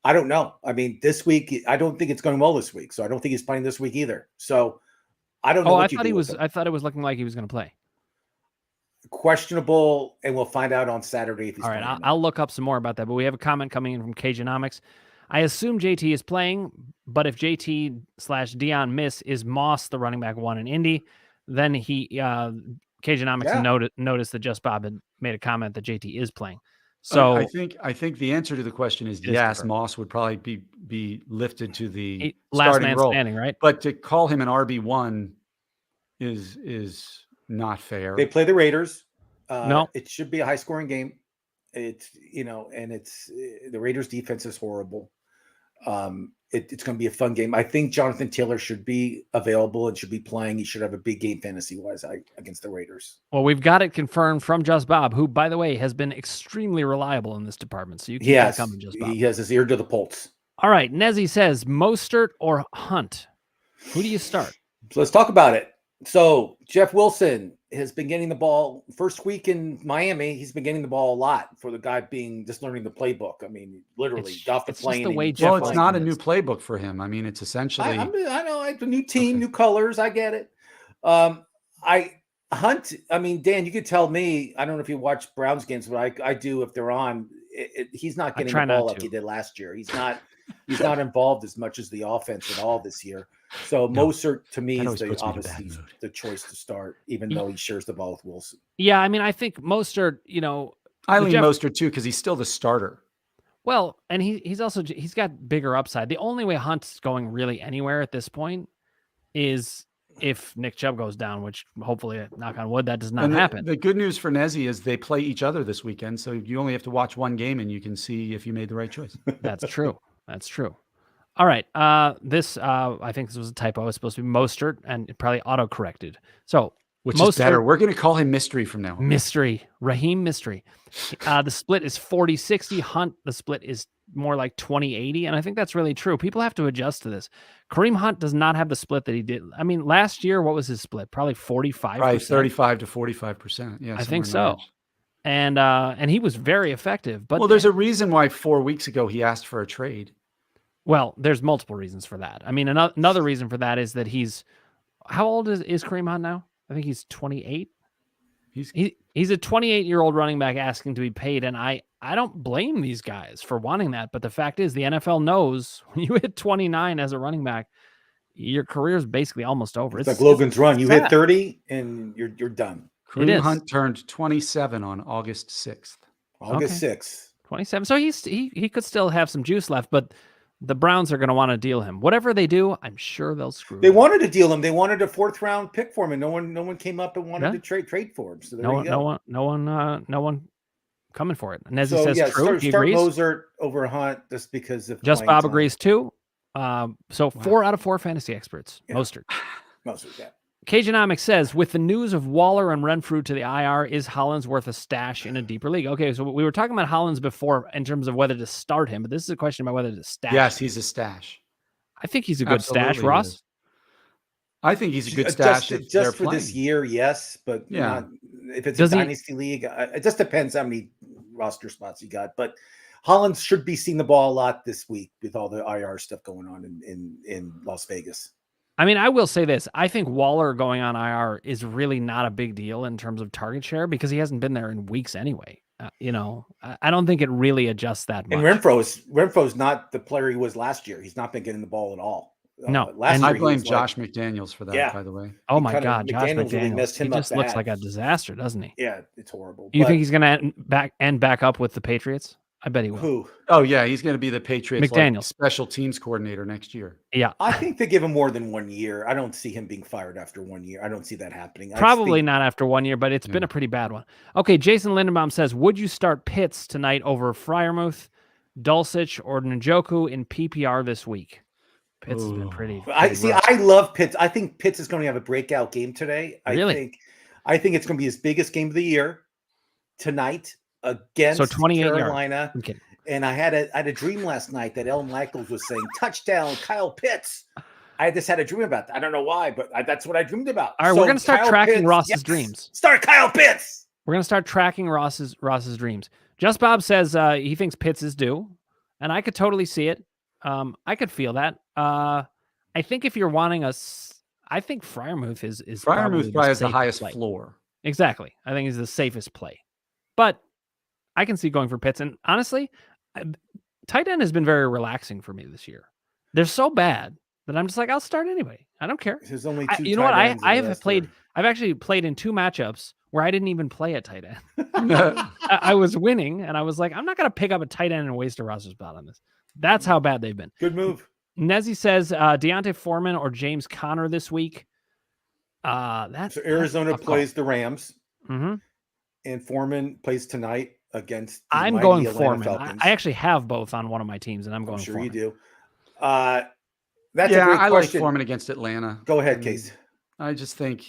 I don't know. I mean, this week, I don't think it's going well this week. So I don't think he's playing this week either. So I don't know. I thought it was looking like he was going to play. Questionable, and we'll find out on Saturday if he's playing. All right, I'll look up some more about that. But we have a comment coming in from Cagenomics. I assume JT is playing, but if JT/Dion miss, is Moss the running back 1 in Indy? Then Cagenomics noticed that Just Bob had made a comment that JT is playing. So I think the answer to the question is yes. Moss would probably be lifted to the last man role. standing, right? But to call him an RB1 is not fair. They play the Raiders. No, it should be a high scoring game. It's and it's the Raiders defense is horrible. It's going to be a fun game. I think Jonathan Taylor should be available and should be playing. He should have a big game fantasy-wise against the Raiders. Well, we've got it confirmed from Just Bob, who, by the way, has been extremely reliable in this department. So you keep that coming, Just Bob. He has his ear to the pulse. All right, Nezzy says, Mostert or Hunt? Who do you start? So let's talk about it. So Jeff Wilson has been getting the ball first week in Miami. He's been getting the ball a lot for the guy being just learning the playbook. I mean, literally off the plane. Just the way Well, it's not a new playbook for him. I mean, it's essentially. I know. It's a new team, new colors. I get it. Hunt. I mean, Dan, you could tell me. I don't know if you watch Browns games, but I do if they're on. He's not getting the ball like he did last year. He's not involved as much as the offense at all this year. So Mostert to me is obviously the choice to start, even though he shares the ball with Wilson. Yeah, I mean, I think Mostert. I lean Mostert too because he's still the starter. Well, and he's got bigger upside. The only way Hunt's going really anywhere at this point is if Nick Chubb goes down, which hopefully, knock on wood, that does not happen. The good news for Nezzy is they play each other this weekend, so you only have to watch one game and you can see if you made the right choice. That's true. That's true. All right. I think this was a typo. It's supposed to be Mostert, and it probably auto-corrected. So, which is better. We're going to call him Mystery from now on. Mystery. Raheem Mystery. The split is 40-60. Hunt, the split is more like 20-80, and I think that's really true. People have to adjust to this. Kareem Hunt does not have the split that he did. I mean, last year, what was his split? Probably 45%. Probably 35 to 45%. Yeah, I think so. And he was very effective. But there's a reason why 4 weeks ago he asked for a trade. Well, there's multiple reasons for that. I mean, another reason for that is that how old is Kareem Hunt now? I think he's 28. He's a 28-year-old running back asking to be paid, and I don't blame these guys for wanting that. But the fact is, the NFL knows when you hit 29 as a running back, your career is basically almost over. It's like Logan's Run. You hit 30, and you're done. Kareem Hunt turned 27 on August 6th. August 6th. 27. So he could still have some juice left, but the Browns are going to want to deal him. Whatever they do, I'm sure they'll screw. They wanted to deal him. They wanted a 4th-round pick for him, and no one came up and wanted to trade for him. So no one coming for it. And as he says, true. He start agrees. Mostert over Hunt just because of Just Bob agrees too. 4 out of 4 fantasy experts. Yeah. Mostert, yeah. Cajunomics says, with the news of Waller and Renfrew to the IR, is Hollins worth a stash in a deeper league? Okay, so we were talking about Hollins before in terms of whether to start him, but this is a question about whether to stash. Yes, he's a stash. I think he's a good stash, Ross. I think he's a good stash. Just for this year, yes, but not if it's a dynasty league. It just depends how many roster spots you got. But Hollins should be seeing the ball a lot this week with all the IR stuff going on in Las Vegas. I mean, I will say this. I think Waller going on IR is really not a big deal in terms of target share because he hasn't been there in weeks anyway. I don't think it really adjusts that much. And Renfro's not the player he was last year. He's not been getting the ball at all. No. And I blame Josh McDaniels for that, by the way. Oh, my God. Josh McDaniels. He just looks like a disaster, doesn't he? Yeah, it's horrible. You think he's going to end back up with the Patriots? I bet he will. Who? Oh, yeah. He's going to be the Patriots McDaniels. special teams coordinator next year. Yeah. I think they give him more than 1 year. I don't see him being fired after 1 year. I don't see that happening. Probably not after 1 year, but it's been a pretty bad one. Okay. Jason Lindenbaum says, would you start Pitts tonight over Freiermuth, Dulcich, or Njoku in PPR this week? Pitts has been pretty rough. I love Pitts. I think Pitts is going to have a breakout game today. Really? I think it's going to be his biggest game of the year tonight against Carolina. Okay. And I had a dream last night that Ellen Michaels was saying, touchdown, Kyle Pitts. I just had a dream about that. I don't know why, but that's what I dreamed about. All right, we're going to start tracking Ross's dreams. Start Kyle Pitts. We're going to start tracking Ross's dreams. Just Bob says he thinks Pitts is due, and I could totally see it. I could feel that. I think if you're wanting I think Freiermuth is Freiermuth probably has the highest floor. Exactly. I think he's the safest play. But I can see going for Pitts. And honestly, tight end has been very relaxing for me this year. They're so bad that I'm just like, I'll start anyway. I don't care. There's only two. You know what? I've actually played in 2 matchups where I didn't even play a tight end. I was winning, and I was like, I'm not going to pick up a tight end and waste a roster spot on this. That's how bad they've been. Good move. Nezzy says Deontay Foreman or James Conner this week. So Arizona plays the Rams, and Foreman plays tonight against. I'm going Foreman. I actually have both on one of my teams, and I'm going. Sure, Foreman. You do. That's a great I like question. Foreman against Atlanta. Go ahead, Case. I just think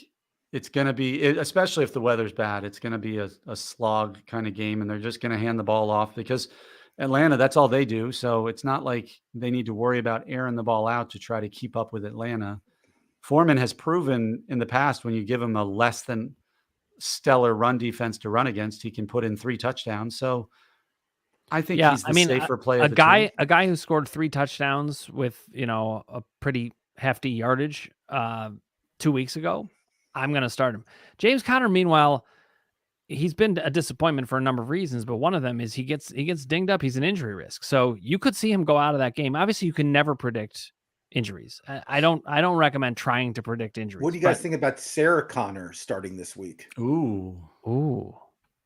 it's going to be, especially if the weather's bad, it's going to be a slog kind of game, and they're just going to hand the ball off because Atlanta, that's all they do. So it's not like they need to worry about airing the ball out to try to keep up with Atlanta. Foreman has proven in the past when you give him a less than stellar run defense to run against, he can put in 3 touchdowns. So I think he's the safer play of the two. A guy who scored 3 touchdowns with, a pretty hefty yardage 2 weeks ago, I'm going to start him. James Conner, meanwhile, he's been a disappointment for a number of reasons, but one of them is he gets dinged up. He's an injury risk. So you could see him go out of that game. Obviously, you can never predict injuries. I don't recommend trying to predict injuries. What do you guys think about Sarah Connor starting this week? Ooh.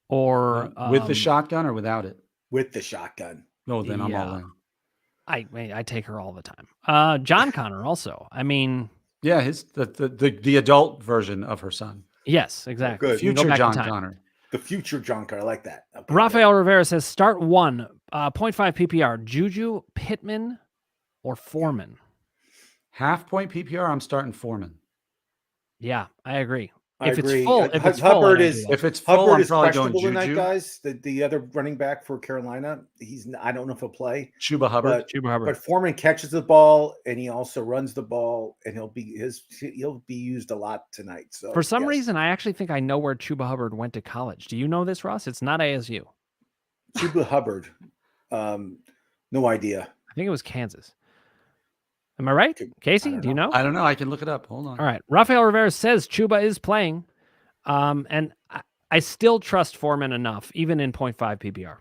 Or with the shotgun or without it? With the shotgun. Oh, then I'm all in. I take her all the time. John Connor also. I mean, yeah, the adult version of her son. Yes, exactly. Good. Future John Connor. The future John Connor. I like that. Okay, Rafael Rivera says start 1, 0.5 PPR. Juju, Pittman, or Foreman. Half point PPR. I'm starting Foreman. Yeah, I agree. If it's agree. full, if it's full, Hubbard I'm probably going Juju. Tonight, guys. The other running back for Carolina, I don't know if he'll play. Chuba Hubbard. But Foreman catches the ball and he also runs the ball, and he'll be used a lot tonight. So for some reason, I actually think I know where Chuba Hubbard went to college. Do you know this, Ross? It's not ASU. Chuba Hubbard, no idea. I think it was Kansas. Am I right? Kasey, do you know? I don't know. I can look it up. Hold on. All right. Rafael Rivera says Chuba is playing. And I still trust Foreman enough, even in 0.5 PPR.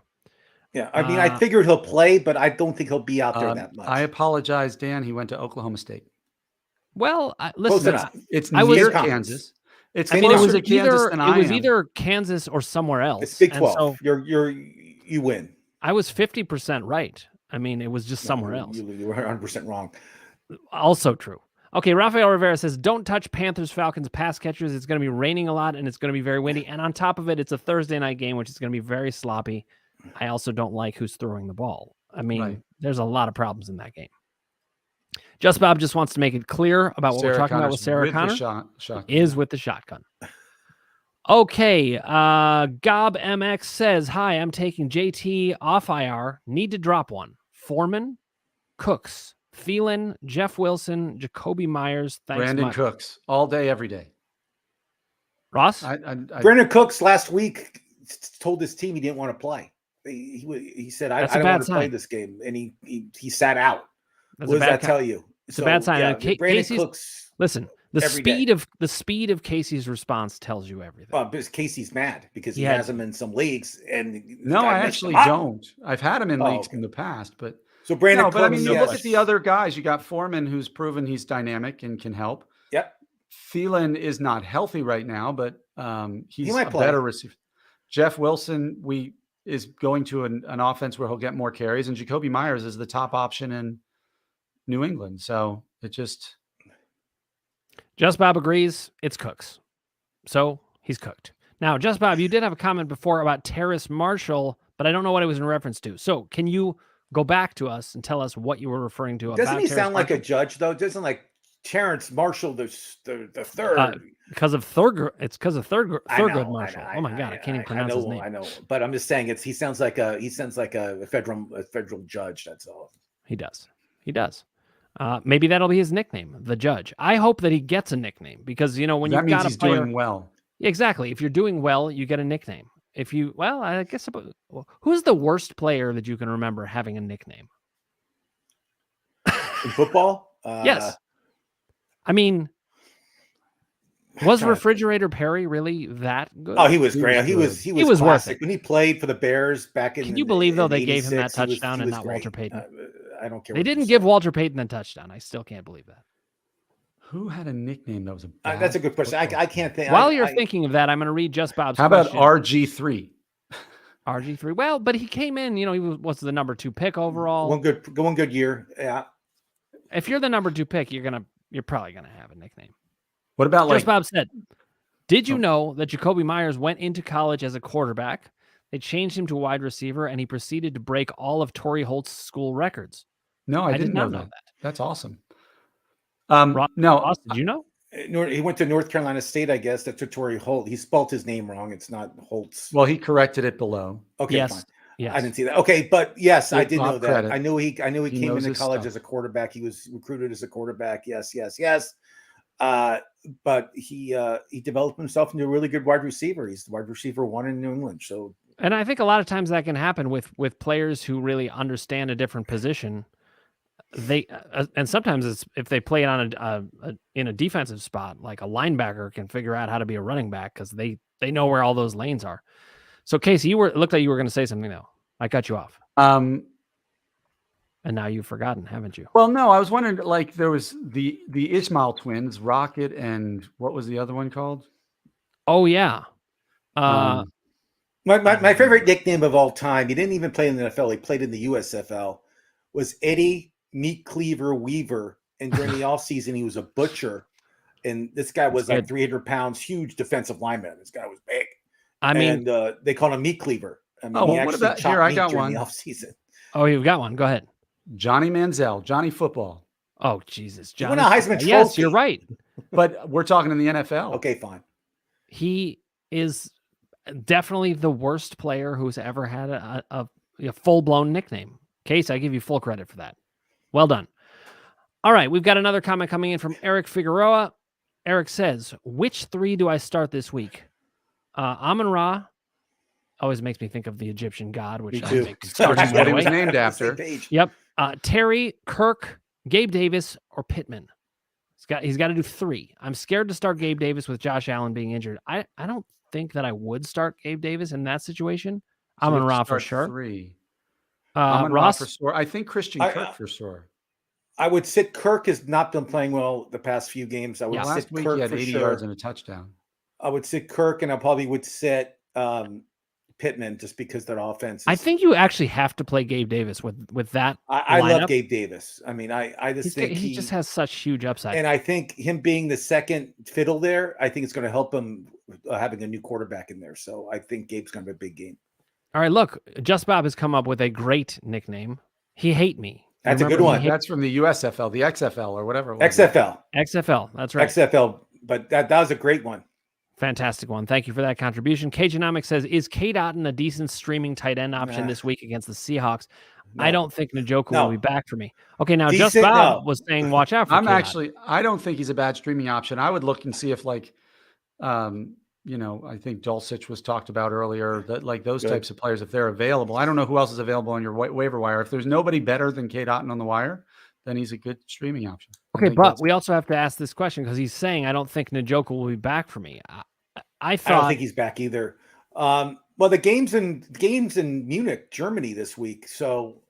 Yeah. I mean, I figured he'll play, but I don't think he'll be out there that much. I apologize, Dan. He went to Oklahoma State. Listen, it's near Kansas. It's it was either Kansas or somewhere else. It's Big 12. So you win. I was 50% right. I mean, it was just somewhere else. You were 100% wrong. Also true. Okay, Rafael Rivera says, don't touch Panthers, Falcons pass catchers. It's going to be raining a lot, and it's going to be very windy. And on top of it, it's a Thursday night game, which is going to be very sloppy. I also don't like who's throwing the ball. I mean, There's a lot of problems in that game. Just Bob just wants to make it clear about what we're talking about with Sarah Connor. Is with the shotgun. Okay, Gob MX says, hi, I'm taking JT off IR. Need to drop one. Foreman, Cooks, Thielen, Jeff Wilson, Jacoby Myers. Thanks, Brandon Cooks, all day, every day. Ross? Brandon Cooks last week told his team he didn't want to play. He said, I don't want to play this game. And he sat out. What does that tell you? It's a bad sign. Yeah, Brandon Cooks. Listen, the speed of Kasey's response tells you everything. Well, because Kasey's mad because he has him in some leagues. And no, I actually don't. I've had him in leagues in the past, but so Brandon. No, but I mean, you look at the other guys. You got Foreman, who's proven he's dynamic and can help. Yep. Thielen is not healthy right now, but he's a better receiver. Jeff Wilson, is going to an offense where he'll get more carries, and Jacoby Myers is the top option in New England. So it just Bob agrees it's Cooks. So he's cooked. Now, Just Bob, you did have a comment before about Terrace Marshall, but I don't know what it was in reference to. So can you go back to us and tell us what you were referring to? Doesn't he sound like a judge, though? Doesn't like Terrace Marshall the third? Because of Thurgood Marshall. Oh my God, I can't even pronounce his name. I know, but I'm just saying he sounds like a federal judge. That's all. He does. Maybe that'll be his nickname, the Judge. I hope that he gets a nickname because when you've got a player doing well. Exactly. If you're doing well, you get a nickname. I guess who's the worst player that you can remember having a nickname in football? Yes. I mean, was Refrigerator Perry really that good? Oh, he was great. He was worth it when he played for the Bears back in. Can you believe though they gave him that touchdown and not Walter Payton? I don't care. They didn't give Walter Payton the touchdown. I still can't believe that. Who had a nickname that was that's a good question. I can't think. While you're thinking of that, I'm going to read Just Bob's. How about RG3? RG3. Well, but he came in. He was the number 2 pick overall. One good year. Yeah. If you're the number 2 pick, you're probably gonna have a nickname. What about Just Bob said? Did you know that Jacoby Myers went into college as a quarterback? They changed him to a wide receiver, and he proceeded to break all of Torrey Holt's school records. No, I didn't know that. That's awesome. Ross, no, did you know? He went to North Carolina State, I guess. That's Torrey Holt. He spelled his name wrong. It's not Holtz. Well, he corrected it below. Okay, yes. Fine. Yes. I didn't see that. Okay, but yes, I did know that. Credit. I knew he came into college as a quarterback. He was recruited as a quarterback. Yes. But he developed himself into a really good wide receiver. He's the wide receiver 1 in New England. So, and I think a lot of times that can happen with players who really understand a different position. They and sometimes it's if they play it on in a defensive spot, like a linebacker can figure out how to be a running back because they know where all those lanes are. So Kasey, it looked like you were going to say something though. I cut you off. And now you've forgotten, haven't you? Well, no, I was wondering, like, there was the Ismail Twins, Rocket, and what was the other one called? Oh, yeah. My favorite nickname of all time, he didn't even play in the NFL, he played in the USFL, was Eddie Meat Cleaver Weaver. And during the offseason, he was a butcher. And this guy was like 300 pounds, huge defensive lineman. This guy was big. And they called him Meat Cleaver. I mean, he actually chopped here, I got during one. The offseason. Oh, you've got one. Go ahead. Johnny Manziel, Johnny Football. Oh, Jesus. Johnny. He won a Heisman Trophy. Yes, you're right. But we're talking in the NFL. Okay, fine. He is definitely the worst player who's ever had a full-blown nickname. Case, I give you full credit for that. Well done. All right, we've got another comment coming in from Eric Figueroa. Eric says, which 3 do I start this week? Amon-Ra always makes me think of the Egyptian god, which I think that's what he was named after. Yep. Terry, Kirk, Gabe Davis, or Pittman. He's got to do 3. I'm scared to start Gabe Davis with Josh Allen being injured. I don't think that I would start Gabe Davis in that situation. So Amon-Ra for sure. 3. Ross for sure. I think Christian Kirk for sure. I would sit Kirk has not been playing well the past few games. I would sit last week Kirk he had for 80 sure. yards and a touchdown. I would sit Kirk, and I probably would sit Pittman just because their offense. I think you actually have to play Gabe Davis with that. I love Gabe Davis. I mean, I just think he just has such huge upside. And I think him being the second fiddle there, I think it's going to help him having a new quarterback in there. So I think Gabe's going to have a big game. All right, look, Just Bob has come up with a great nickname. He Hate Me. That's a good one. That's from the USFL, the XFL, or whatever it was. XFL, that's right. XFL, but that was a great one. Fantastic one. Thank you for that contribution. Cagenomics says, is Cade Otton a decent streaming tight end option this week against the Seahawks? No. I don't think Njoku will be back for me. Okay, now Just Bob was saying watch out for I don't think he's a bad streaming option. I would look and see if I think Dulcich was talked about earlier, that like those types of players, if they're available. I don't know who else is available on your waiver wire. If there's nobody better than Cade Otton on the wire, then he's a good streaming option. Okay, but we also have to ask this question because he's saying, I don't think Njoku will be back for me. I don't think he's back either. Well, the game's in Munich, Germany this week, so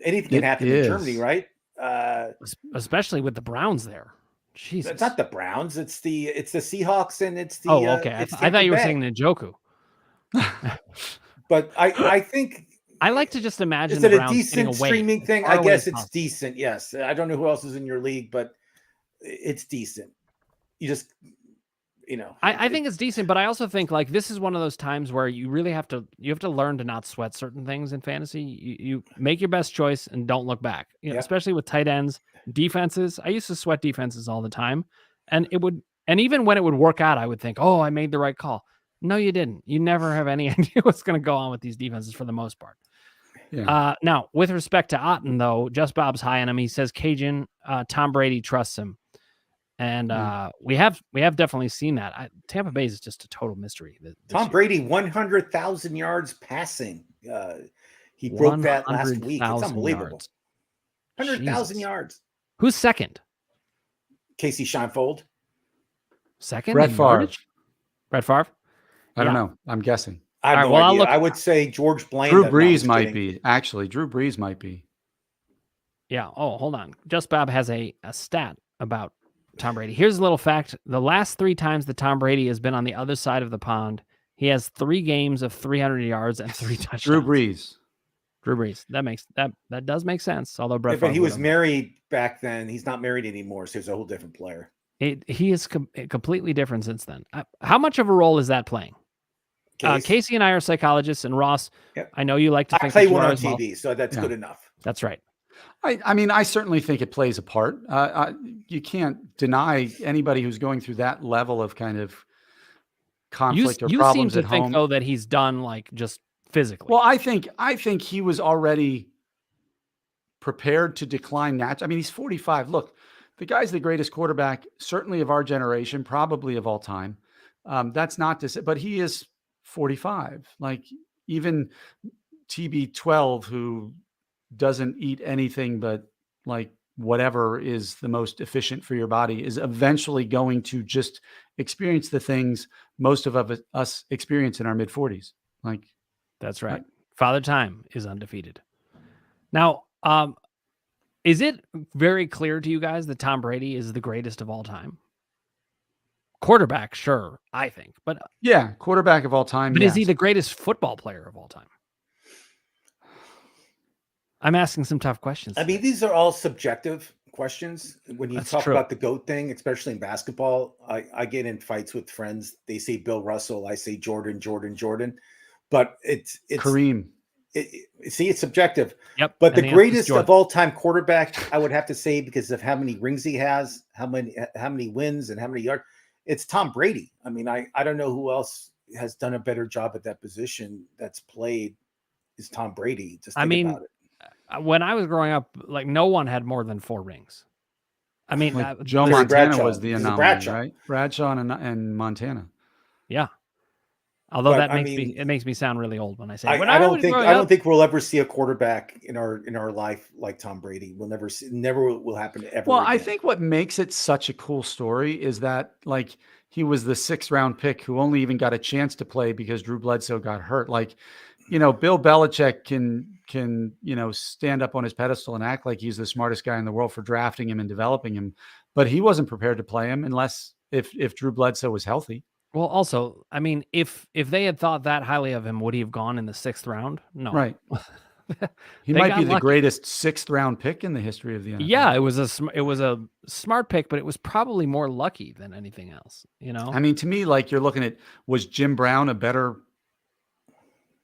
anything can happen in Germany, right? Especially with the Browns there. Jesus. It's not the Browns. It's the Seahawks, and it's the. Oh, okay. I thought you were saying Njoku. But I think I like to just imagine. Is it a decent streaming thing? I guess it's decent. Yes, I don't know who else is in your league, but it's decent. You just. I think it's decent, but I also think like this is one of those times where you really have to learn to not sweat certain things in fantasy. You make your best choice and don't look back. Especially with tight ends, defenses. I used to sweat defenses all the time, and even when it would work out, I would think, oh, I made the right call. No, you didn't. You never have any idea what's going to go on with these defenses for the most part. Yeah. Now, with respect to Otton, though, Just Bob's high on him. He says Cajun, Tom Brady trusts him. And we have definitely seen that. Tampa Bay is just a total mystery. Tom Brady, 100,000 yards passing. He broke that last week. It's unbelievable. 100,000 yards. Who's second? Kasey Scheinfeld. Second? Brett Favre. Brett Favre? I don't know. I'm guessing. I have no idea. I would say George Blaine. Drew Brees might be. Actually, Drew Brees might be. Yeah. Oh, hold on. Just Bob has a stat about Tom Brady. Here's a little fact. The last 3 times that Tom Brady has been on the other side of the pond, he has 3 games of 300 yards and 3 touchdowns. Drew Brees. That does make sense. Although Brett Favre, he was married back then. He's not married anymore, so he's a whole different player. He is completely different since then. How much of a role is that playing? Kasey and I are psychologists, and Ross, I know you like to think. I play one on TV, so that's good enough. That's right. I mean, I certainly think it plays a part. You can't deny anybody who's going through that level of kind of conflict or problems at home. You seem to think, though, that he's done like just physically. Well, I think he was already prepared to decline naturally. I mean, he's 45. Look, the guy's the greatest quarterback, certainly of our generation, probably of all time. That's not to say, but he is 45. Like even TB12, who doesn't eat anything but like whatever is the most efficient for your body, is eventually going to just experience the things most of us experience in our mid 40s. Like, that's right. Father Time is undefeated. Now, is it very clear to you guys that Tom Brady is the greatest of all time? Quarterback, sure, I think, but yeah, quarterback of all time. But yes. Is he the greatest football player of all time? I'm asking some tough questions. I mean, these are all subjective questions. When you talk about the GOAT thing, especially in basketball, I get in fights with friends. They say Bill Russell, I say Jordan. But it's Kareem. See, it's subjective. Yep. But the greatest of all time quarterback, I would have to say, because of how many rings he has, how many wins, and how many yards, it's Tom Brady. I mean, I don't know who else has done a better job at that position that's played is Tom Brady. Just think about it. When I was growing up, like no one had more than 4 rings. I mean, like Joe Montana was the anomaly, right? Bradshaw and Montana. Yeah. Although it makes me sound really old when I say. I don't think we'll ever see a quarterback in our life like Tom Brady. We'll never see. Never will happen ever. Well, again. I think what makes it such a cool story is that like he was the 6th round pick who only even got a chance to play because Drew Bledsoe got hurt. Like, Bill Belichick can stand up on his pedestal and act like he's the smartest guy in the world for drafting him and developing him, but he wasn't prepared to play him unless if Drew Bledsoe was healthy. Well, also, I mean, if they had thought that highly of him, would he have gone in the 6th round? No. Right. He might be the greatest 6th round pick in the history of the NFL. Yeah, it was a smart pick, but it was probably more lucky than anything else. I mean, to me, like you're looking at, was Jim Brown a better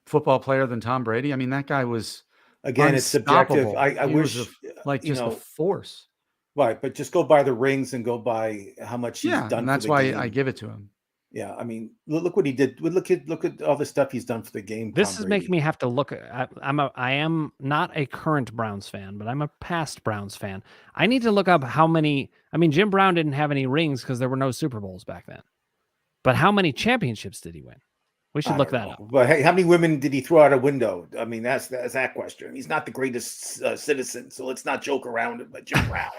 football player than Tom Brady? I mean, that guy was it's subjective. I wish just a force. Right, but just go by the rings and go by how much he's done. And that's why I give it to him. Yeah, I mean, look what he did. Look at all the stuff he's done for the game. This is making me have to look. I am not a current Browns fan, but I'm a past Browns fan. I need to look up how many. I mean, Jim Brown didn't have any rings because there were no Super Bowls back then. But how many championships did he win? We should look that up. But hey, how many women did he throw out a window? I mean, that's that question. He's not the greatest citizen, so let's not joke around it. But Jim Brown.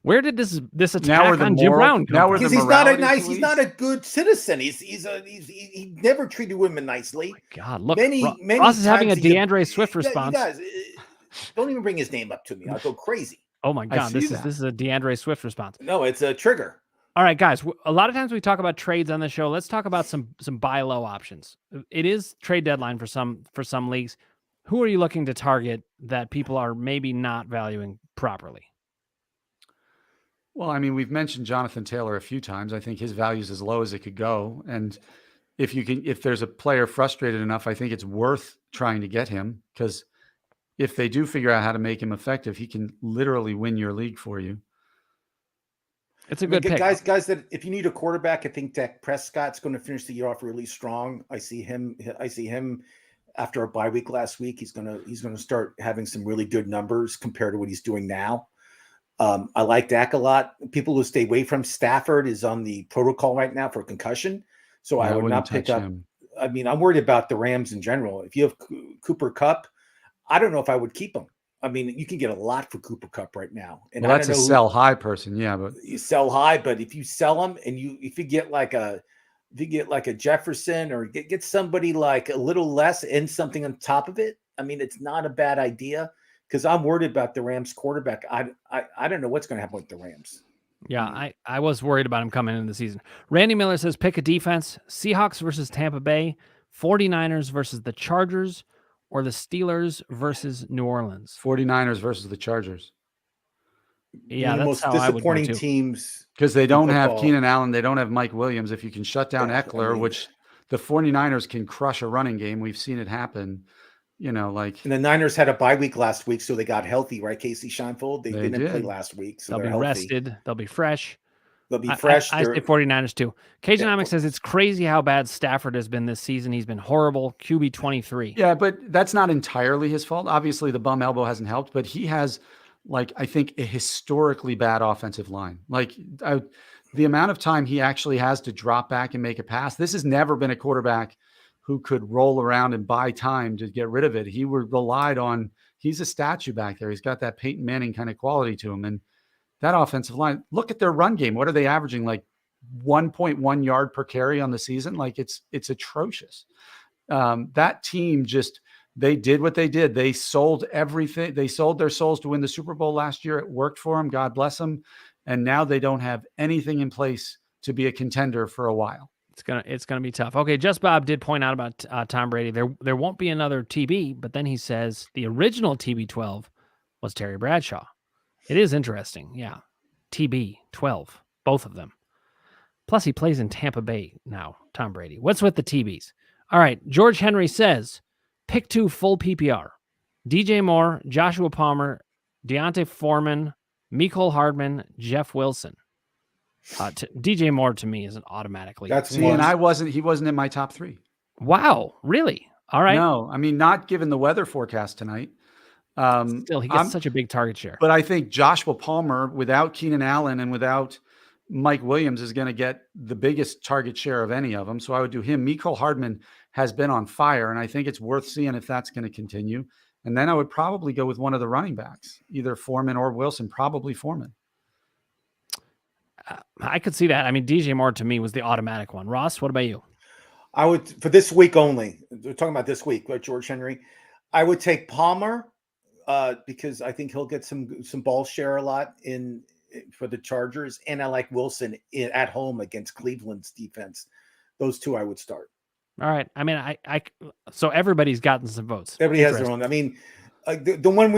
Where did this attack on Jim Brown come from? Because he's not a good citizen. He never treated women nicely. Oh God, look, many Ross is having a DeAndre Swift response. Don't even bring his name up to me. I'll go crazy. Oh my God, this is a DeAndre Swift response. No, it's a trigger. All right, guys. A lot of times we talk about trades on the show. Let's talk about some buy low options. It is trade deadline for some leagues. Who are you looking to target that people are maybe not valuing properly? Well, I mean, we've mentioned Jonathan Taylor a few times. I think his value is as low as it could go. And if there's a player frustrated enough, I think it's worth trying to get him, because if they do figure out how to make him effective, he can literally win your league for you. It's a good pick. Guys, that if you need a quarterback, I think Dak Prescott's going to finish the year off really strong. I see him after a bye week last week. He's going to start having some really good numbers compared to what he's doing now. I like Dak a lot. People who stay away from Stafford is on the protocol right now for concussion. So I would not pick up him. I mean, I'm worried about the Rams in general. If you have Cooper Kupp, I don't know if I would keep him. I mean, you can get a lot for Cooper Kupp right now. And well, that's a sell high person. Yeah, but you sell high, but if you sell him and if you get like a Jefferson or get somebody like a little less and something on top of it, I mean, it's not a bad idea. Because I'm worried about the Rams quarterback. I don't know what's going to happen with the Rams. Yeah, I was worried about him coming into the season. Randy Miller says, pick a defense. Seahawks versus Tampa Bay, 49ers versus the Chargers, or the Steelers versus New Orleans. 49ers versus the Chargers. Yeah, the most disappointing teams. Because they don't have Keenan Allen. They don't have Mike Williams. If you can shut down Eckler, which the 49ers can crush a running game. We've seen it happen. And the Niners had a bye week last week, so they got healthy, right? Casey Scheinfeld, they didn't play last week, so they'll be rested. They'll be fresh. They'll be fresh. I say 49ers too. Cagenomics says it's crazy how bad Stafford has been this season. He's been horrible. QB 23. Yeah, but that's not entirely his fault. Obviously, the bum elbow hasn't helped, but he has like, I think a historically bad offensive line. Like, the amount of time he actually has to drop back and make a pass. This has never been a quarterback who could roll around and buy time to get rid of it. He relied on, he's a statue back there. He's got that Peyton Manning kind of quality to him. And that offensive line, look at their run game. What are they averaging? Like 1.1 yard per carry on the season. Like it's atrocious. That team just, they did what they did. They sold everything. They sold their souls to win the Super Bowl last year. It worked for them. God bless them. And now they don't have anything in place to be a contender for a while. It's gonna be tough. Okay, Just Bob did point out about Tom Brady. There won't be another TB, but then he says the original TB12 was Terry Bradshaw. It is interesting. Yeah, TB12, both of them. Plus, he plays in Tampa Bay now, Tom Brady. What's with the TBs? All right, George Henry says, pick 2 full PPR. DJ Moore, Joshua Palmer, Deontay Foreman, Mecole Hardman, Jeff Wilson. DJ Moore to me isn't automatically. And he wasn't in my top 3. Wow, really? All right. No, I mean, not given the weather forecast tonight. Still, he gets such a big target share. But I think Joshua Palmer, without Keenan Allen and without Mike Williams, is going to get the biggest target share of any of them. So I would do him. Mecole Hardman has been on fire, and I think it's worth seeing if that's going to continue. And then I would probably go with one of the running backs, either Foreman or Wilson, probably Foreman. I could see that. I mean, DJ Moore to me was the automatic one. Ross, what about you? I would, for this week only, we're talking about this week, right, George Henry, I would take Palmer because I think he'll get some ball share a lot for the Chargers. And I like Wilson at home against Cleveland's defense. Those 2 I would start. All right. I mean, so everybody's gotten some votes. Everybody has their own. I mean, the one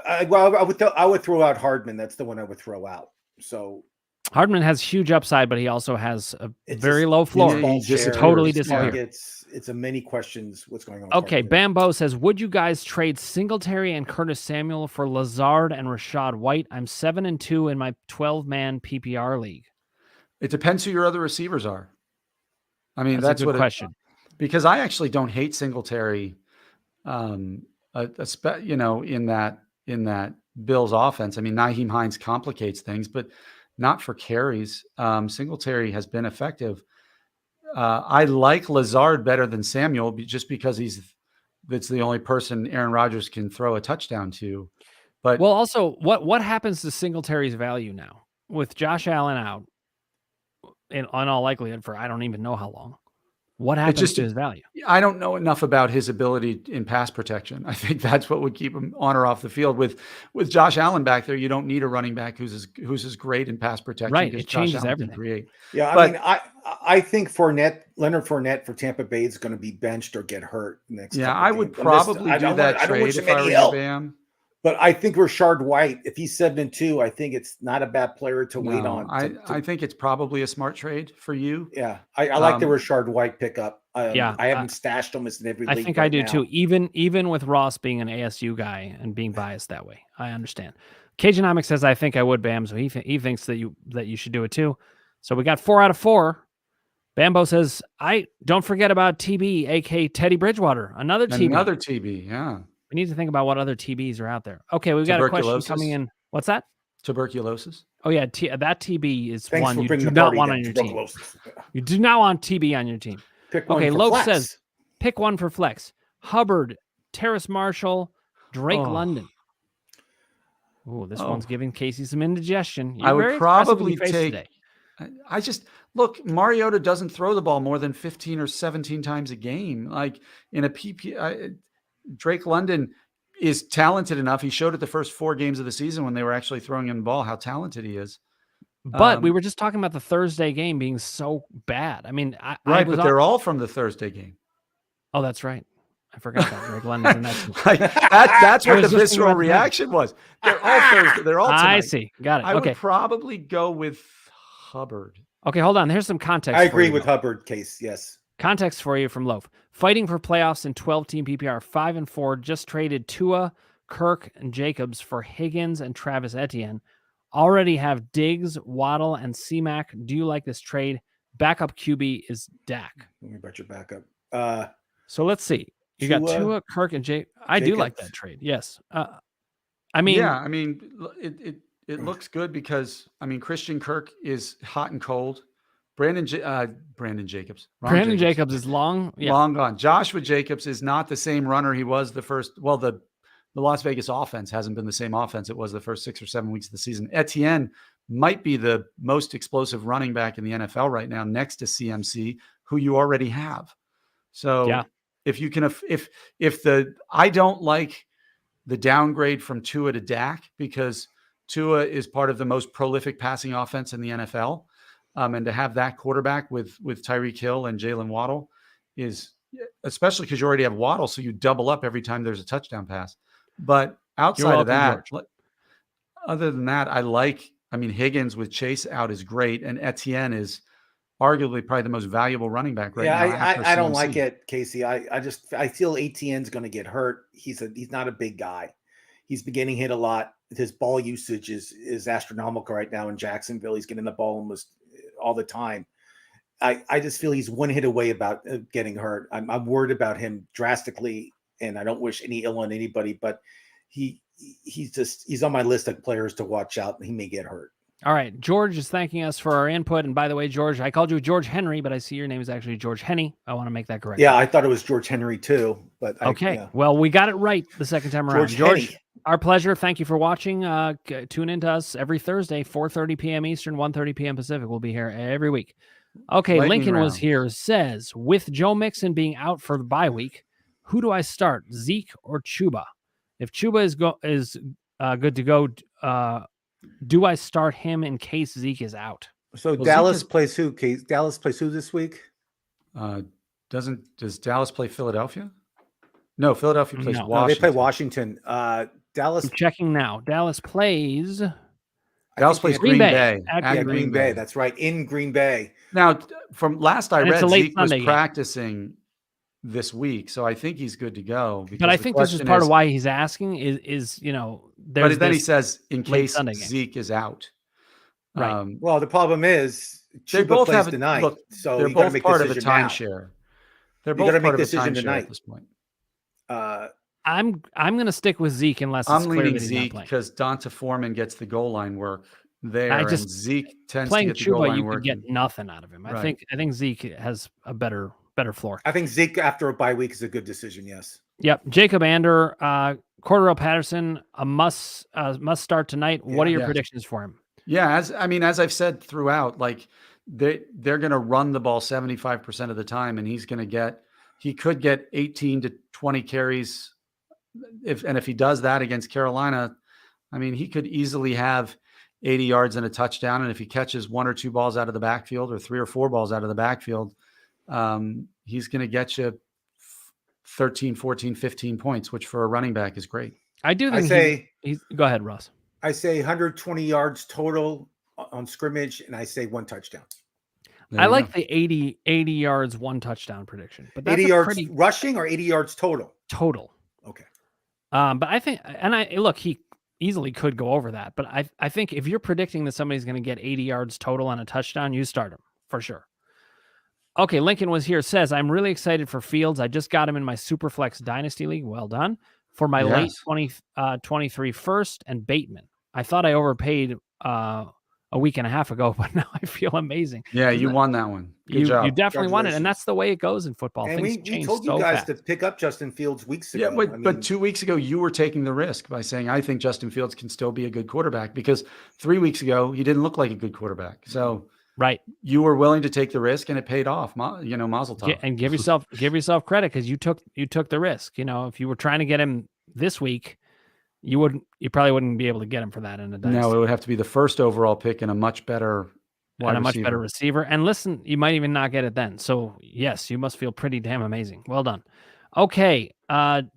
I would throw out Hardman. That's the one I would throw out. So Hardman has huge upside, but he also has a very low floor. He just totally disappeared. It's a many questions what's going on. Okay, Bambo says, would you guys trade Singletary and Curtis Samuel for Lazard and Rashad White? I'm 7-2 in my 12-man PPR league. It depends who your other receivers are. I mean, that's a good question. Because I actually don't hate Singletary, in that Bills offense. I mean, Nyheim Hines complicates things, but not for carries. Singletary has been effective. I like Lazard better than Samuel just because that's the only person Aaron Rodgers can throw a touchdown to. But well, also what happens to Singletary's value now with Josh Allen out in all likelihood for I don't even know how long? What happens to his value? I don't know enough about his ability in pass protection. I think that's what would keep him on or off the field. With Josh Allen back there, you don't need a running back who's as great in pass protection. Right, it changes everything. Yeah, I mean, I think Leonard Fournette for Tampa Bay is going to be benched or get hurt next. Yeah, I would probably do that trade if I were Bam. But I think Rashard White, if he's 7-2, I think it's not a bad player to wait on. I think it's probably a smart trade for you. Yeah, I like the Rashard White pickup. I haven't stashed him in every league. I think I do too. Even with Ross being an ASU guy and being biased that way, I understand. Cajunomics says I think I would, Bam. So he thinks that you should do it too. So we got 4 out of 4. Bambo says I don't forget about TB, aka Teddy Bridgewater, another TB. Yeah. We need to think about what other TBs are out there. Okay, we've got a question coming in. What's that? Tuberculosis. Oh yeah, that TB is Thanks one you do not want on your team. You do not want TB on your team. Okay, Loke says, pick one for flex. Hubbard, Terrace Marshall, Drake London. Oh, this one's giving Kasey some indigestion. I would probably take. I just look. Mariota doesn't throw the ball more than 15 or 17 times a game. Like in a PP. Drake London is talented enough. He showed it the first 4 games of the season when they were actually throwing him the ball, how talented he is. But we were just talking about the Thursday game being so bad. I mean, but they're all from the Thursday game. Oh, that's right. I forgot that Drake London. And that's what the visceral reaction was. They're all Thursday. They're all tonight. I see. Got it. I would probably go with Hubbard. Okay, hold on. Here's some context. I agree with Hubbard case. Yes. Context for you from Loaf. Fighting for playoffs in 12-team PPR, 5-4, just traded Tua, Kirk, and Jacobs for Higgins and Travis Etienne. Already have Diggs, Waddle, and C-Mac. Do you like this trade? Backup QB is Dak. Let me bet your backup. So let's see. You got Tua, Kirk, and Jacobs. I do like that trade. Yes. I mean, yeah, I mean, it looks good because I mean Christian Kirk is hot and cold. Brandon Jacobs. Brandon Jacobs is long gone. Joshua Jacobs is not the same runner he was the first. Well, the Las Vegas offense hasn't been the same offense it was the first 6 or 7 weeks of the season. Etienne might be the most explosive running back in the NFL right now, next to CMC, who you already have. So if you can, I don't like the downgrade from Tua to Dak because Tua is part of the most prolific passing offense in the NFL. And to have that quarterback with Tyreek Hill and Jalen Waddle is, especially because you already have Waddle, so you double up every time there's a touchdown pass. But outside of that, George. Other than that, I mean, Higgins with Chase out is great, and Etienne is arguably probably the most valuable running back right now. I don't like it, Kasey. I feel Etienne's going to get hurt. He's not a big guy. He's been getting hit a lot. His ball usage is astronomical right now in Jacksonville. He's getting the ball almost all the time. I just feel he's one hit away about getting hurt. I'm worried about him drastically, and I don't wish any ill on anybody, but he's on my list of players to watch out. He may get hurt. All right. George is thanking us for our input. And by the way, George, I called you George Henry, but I see your name is actually George Henney. I want to make that correct. Yeah, I thought it was George Henry too, but okay. Well, we got it right the second time around. George, our pleasure. Thank you for watching. Tune in to us every Thursday, 4:30 p.m. Eastern, 1:30 p.m. Pacific. We'll be here every week. Okay. Lincoln was here, says, with Joe Mixon being out for the bye week, who do I start, Zeke or Chuba? If Chuba is good to go, do I start him in case Zeke is out? So Dallas plays who? Dallas plays who this week? Does Dallas play Philadelphia? No, Philadelphia plays Washington. No, they play Washington. Dallas. I'm checking now. Dallas plays Green Bay. At Green Bay. That's right. In Green Bay. Now, from last I read, Zeke was Sunday practicing this week, so I think he's good to go. But I think this is part of why he's asking is but then he says in case Zeke is out. Right. Well, the problem is they both plays have tonight, so they're both part of a timeshare. They're both part of a timeshare at this point. I'm going to stick with Zeke unless I'm leaning Zeke because Donta Foreman gets the goal line work there, and Zeke tends to get the goal line you work. Could get nothing out of him. Right. I think Zeke has a better floor. I think Zeke after a bye week is a good decision. Yes. Yep. Jacob Ander, Cordero Patterson, a must start tonight. What are your predictions for him? Yeah, as I've said throughout, like they're going to run the ball 75% of the time, and he could get 18 to 20 carries. If he does that against Carolina, I mean, he could easily have 80 yards and a touchdown. And if he catches 1 or 2 balls out of the backfield or 3 or 4 balls out of the backfield, he's going to get you 13, 14, 15 points, which for a running back is great. I do think he's go ahead, Ross. I say 120 yards total on scrimmage, and I say 1 touchdown. I like the 80 yards, 1 touchdown prediction. But that's 80 yards rushing or 80 yards total? Total. Okay. But I think, look, he easily could go over that. But I think if you're predicting that somebody's going to get 80 yards total on a touchdown, you start him for sure. Okay, Lincoln was here, says, I'm really excited for Fields. I just got him in my Superflex Dynasty League. Well done. For my late 2023 first and Bateman. I thought I overpaid a week and a half ago, but now I feel amazing. Yeah, you won that one. Good job. You definitely won it, and that's the way it goes in football. And we told you guys to pick up Justin Fields weeks ago. Yeah, but 2 weeks ago, you were taking the risk by saying, I think Justin Fields can still be a good quarterback, because 3 weeks ago, he didn't look like a good quarterback. So right, you were willing to take the risk, and it paid off. Mazel tov. And give yourself credit, because you took the risk. If you were trying to get him this week, you probably wouldn't be able to get him for that in a dynasty. No, it would have to be the first overall pick and a much better receiver. And listen, you might even not get it then. So yes, you must feel pretty damn amazing. Well done. Okay. Dashel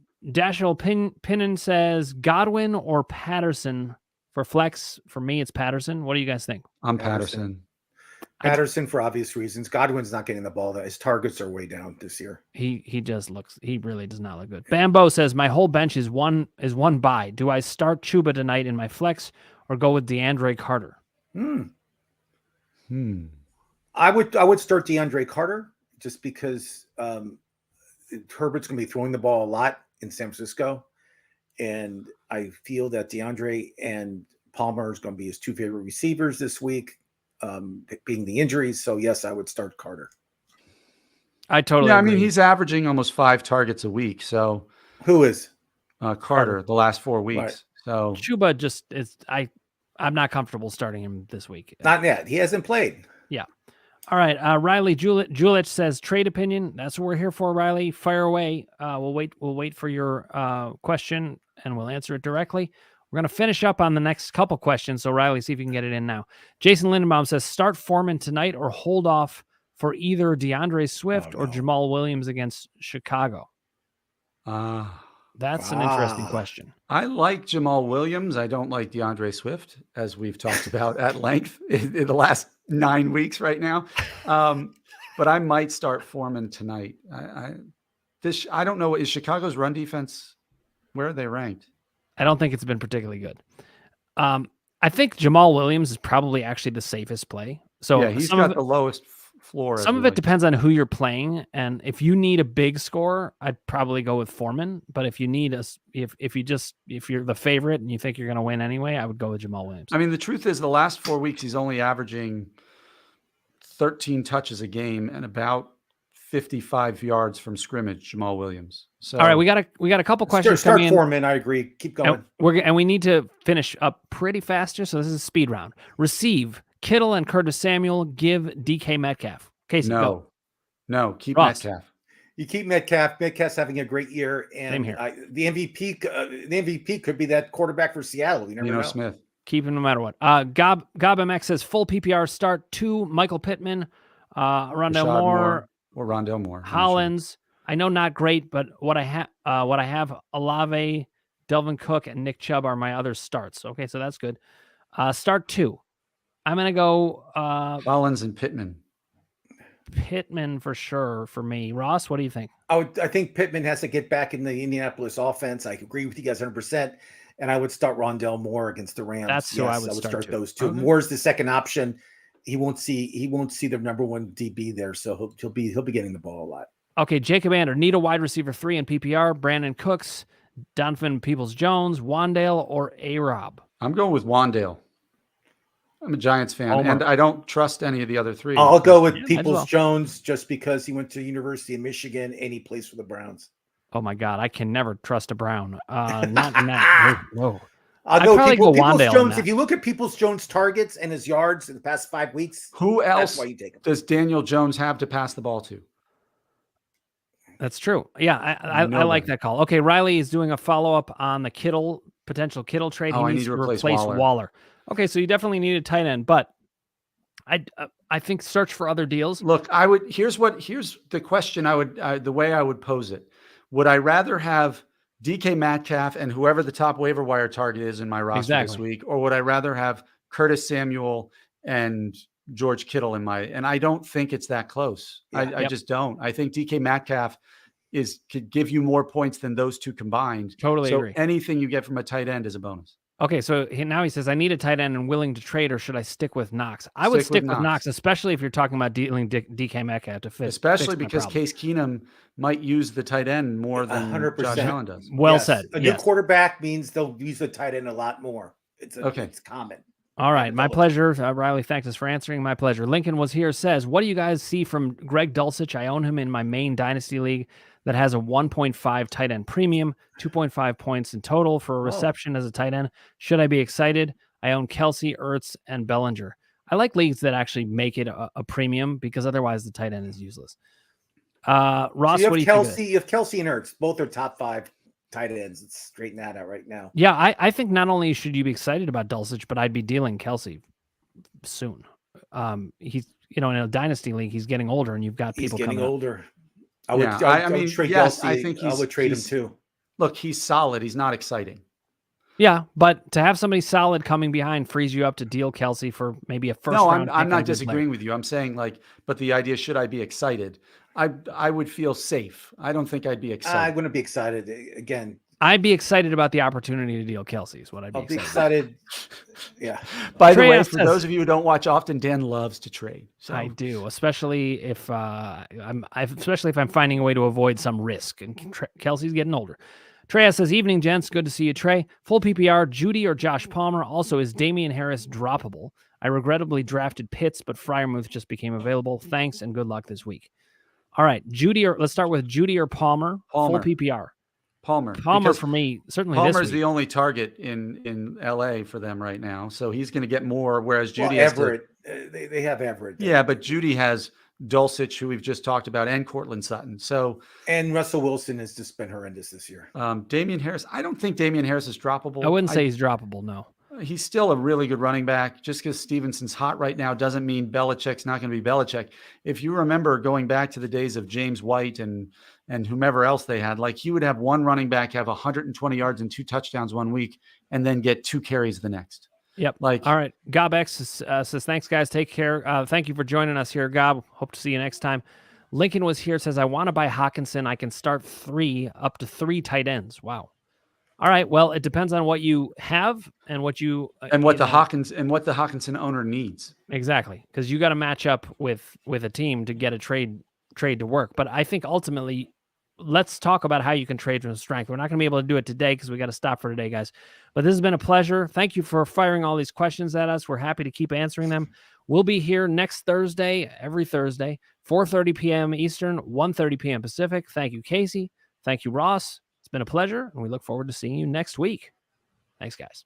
Pinnon says Godwin or Patterson for flex. For me, it's Patterson. What do you guys think? I'm Patterson. Patterson for obvious reasons. Godwin's not getting the ball. His targets are way down this year. He really does not look good. Bambo says my whole bench is one bye. Do I start Chuba tonight in my flex or go with DeAndre Carter? I would start DeAndre Carter just because Herbert's going to be throwing the ball a lot in San Francisco, and I feel that DeAndre and Palmer is going to be his two favorite receivers this week, being the injuries. So yes, I would start Carter. I totally agree. I mean, he's averaging almost 5 targets a week. So who is Carter the last 4 weeks? Right. So Chuba just is. I'm not comfortable starting him this week. Not yet. He hasn't played. Yeah. All right. Riley Julich says trade opinion. That's what we're here for, Riley. Fire away. We'll wait for your question and we'll answer it directly. We're going to finish up on the next couple questions. So Riley, see if you can get it in now. Jason Lindenbaum says start Foreman tonight or hold off for either DeAndre Swift or Jamal Williams against Chicago. That's an interesting question. I like Jamal Williams. I don't like DeAndre Swift, as we've talked about at length in the last 9 weeks right now. But I might start Foreman tonight. I don't know. Is Chicago's run defense, where are they ranked? I don't think it's been particularly good. I think Jamal Williams is probably actually the safest play. So yeah, he's got the lowest floor. Some of it depends on who you're playing, and if you need a big score, I'd probably go with Foreman. But if you need if you're the favorite and you think you're going to win anyway, I would go with Jamal Williams. I mean, the truth is, the last 4 weeks he's only averaging 13 touches a game and about 55 yards from scrimmage. Jamal Williams. So all right, we got a couple questions. Start Foreman. I agree. Keep going. And we need to finish up pretty faster. So this is a speed round. Receive Kittle and Curtis Samuel. Give DK Metcalf. Kasey, go. No, keep Ross. Metcalf. You keep Metcalf. Metcalf's having a great year, and Same here. The MVP could be that quarterback for Seattle. You never know. Smith. Keep him no matter what. Gob MX says full PPR start 2 Michael Pittman, Rondell Moore, or Rondell Moore. Hollins. I know not great, but what I have Olave, Delvin Cook, and Nick Chubb are my other starts. Okay, so that's good. Start 2. I'm gonna go Hollins and Pittman. Pittman for sure for me. Ross, what do you think? I think Pittman has to get back in the Indianapolis offense. I agree with you guys 100%. And I would start Rondell Moore against the Rams. That's who I would start those two. Okay. Moore's the second option. He won't see the number one DB there, so he'll be getting the ball a lot. Okay, Jacob Ander, need a wide receiver 3 in PPR. Brandon Cooks, Donovan Peoples-Jones, Wandale, or A-Rob? I'm going with Wandale. I'm a Giants fan, and I don't trust any of the other 3. I'll go with Peoples-Jones just because he went to University of Michigan and he plays for the Browns. Oh my God, I can never trust a Brown. Not. Whoa. I'll go Peoples-Jones. If you look at Peoples-Jones' targets and his yards in the past 5 weeks, who else that's why you take him. Does Daniel Jones have to pass the ball to? That's true. Yeah, I like that call. Okay, Riley is doing a follow-up on the potential Kittle trade. He needs to replace Waller. Okay, so you definitely need a tight end, but I think search for other deals. Look, here's the question the way I would pose it. Would I rather have DK Metcalf and whoever the top waiver wire target is in my roster this week, or would I rather have Curtis Samuel and George Kittle and I don't think it's that close. Yeah, I just don't. I think DK Metcalf could give you more points than those two combined. Totally agree. Anything you get from a tight end is a bonus. Okay, so now he says, I need a tight end and willing to trade, or should I stick with Knox? I would stick with Knox, especially if you're talking about dealing DK Metcalf to fit. Especially because Case Keenum might use the tight end more than 100%. Josh Allen does. Well said. A new quarterback means they'll use the tight end a lot more. It's common. All right, my pleasure. Riley, thanks us for answering. My pleasure. Lincoln was here, says, what do you guys see from Greg Dulcich? I own him in my main dynasty league that has a 1.5 tight end premium, 2.5 points in total for a reception as a tight end. Should I be excited? I own Kelce, Ertz, and Bellinger. I like leagues that actually make it a premium because otherwise the tight end is useless. Ross, what do you think? You have Kelce and Ertz. Both are top 5 tight ends. Let's straighten that out right now. Yeah, I think not only should you be excited about Dulcich, but I'd be dealing Kelce soon. He's in a dynasty league, he's getting older, and you've got people getting coming older. Up. I would trade Kelce. I think I would trade him too. Look, he's solid. He's not exciting. Yeah, but to have somebody solid coming behind frees you up to deal Kelce for maybe a first round. No, I'm not disagreeing with you. I'm saying but the idea, should I be excited? I would feel safe. I don't think I'd be excited. I wouldn't be excited again. I'd be excited about the opportunity to deal Kelce is what I'd be excited. Excited. Yeah. By the way, for those of you who don't watch often, Dan loves to trade. So. I do, especially if I'm finding a way to avoid some risk. And Kelce's getting older. Trey says, evening, gents. Good to see you, Trey. Full PPR, Judy or Josh Palmer. Also, is Damian Harris droppable? I regrettably drafted Pitts, but Freiermuth just became available. Thanks and good luck this week. All right, let's start with Judy or Palmer. Full PPR. Palmer for me, certainly. Palmer's the only target in LA for them right now, so he's going to get more. Whereas Judy has Everett, they have Everett. Yeah, but Judy has Dulcich, who we've just talked about, and Courtland Sutton. And Russell Wilson has just been horrendous this year. Damian Harris, I don't think Damian Harris is droppable. I wouldn't say he's droppable. No, he's still a really good running back. Just because Stevenson's hot right now doesn't mean Belichick's not going to be Belichick. If you remember going back to the days of James White and whomever else they had, like, he would have one running back have 120 yards and 2 touchdowns one week and then get 2 carries the next. Yep. All right. GobX says, thanks, guys. Take care. Thank you for joining us here, Gob. Hope to see you next time. Lincoln was here, says, I want to buy Hawkinson. I can start up to 3 tight ends. Wow. All right. Well, it depends on what you have and what the Hawkinson owner needs. Exactly. Because you got to match up with a team to get a trade to work. But I think ultimately, let's talk about how you can trade from strength. We're not going to be able to do it today because we got to stop for today, guys. But this has been a pleasure. Thank you for firing all these questions at us. We're happy to keep answering them. We'll be here next Thursday, every Thursday, 4:30 p.m. Eastern, 1:30 p.m. Pacific. Thank you, Kasey. Thank you, Ross. It's been a pleasure, and we look forward to seeing you next week. Thanks, guys.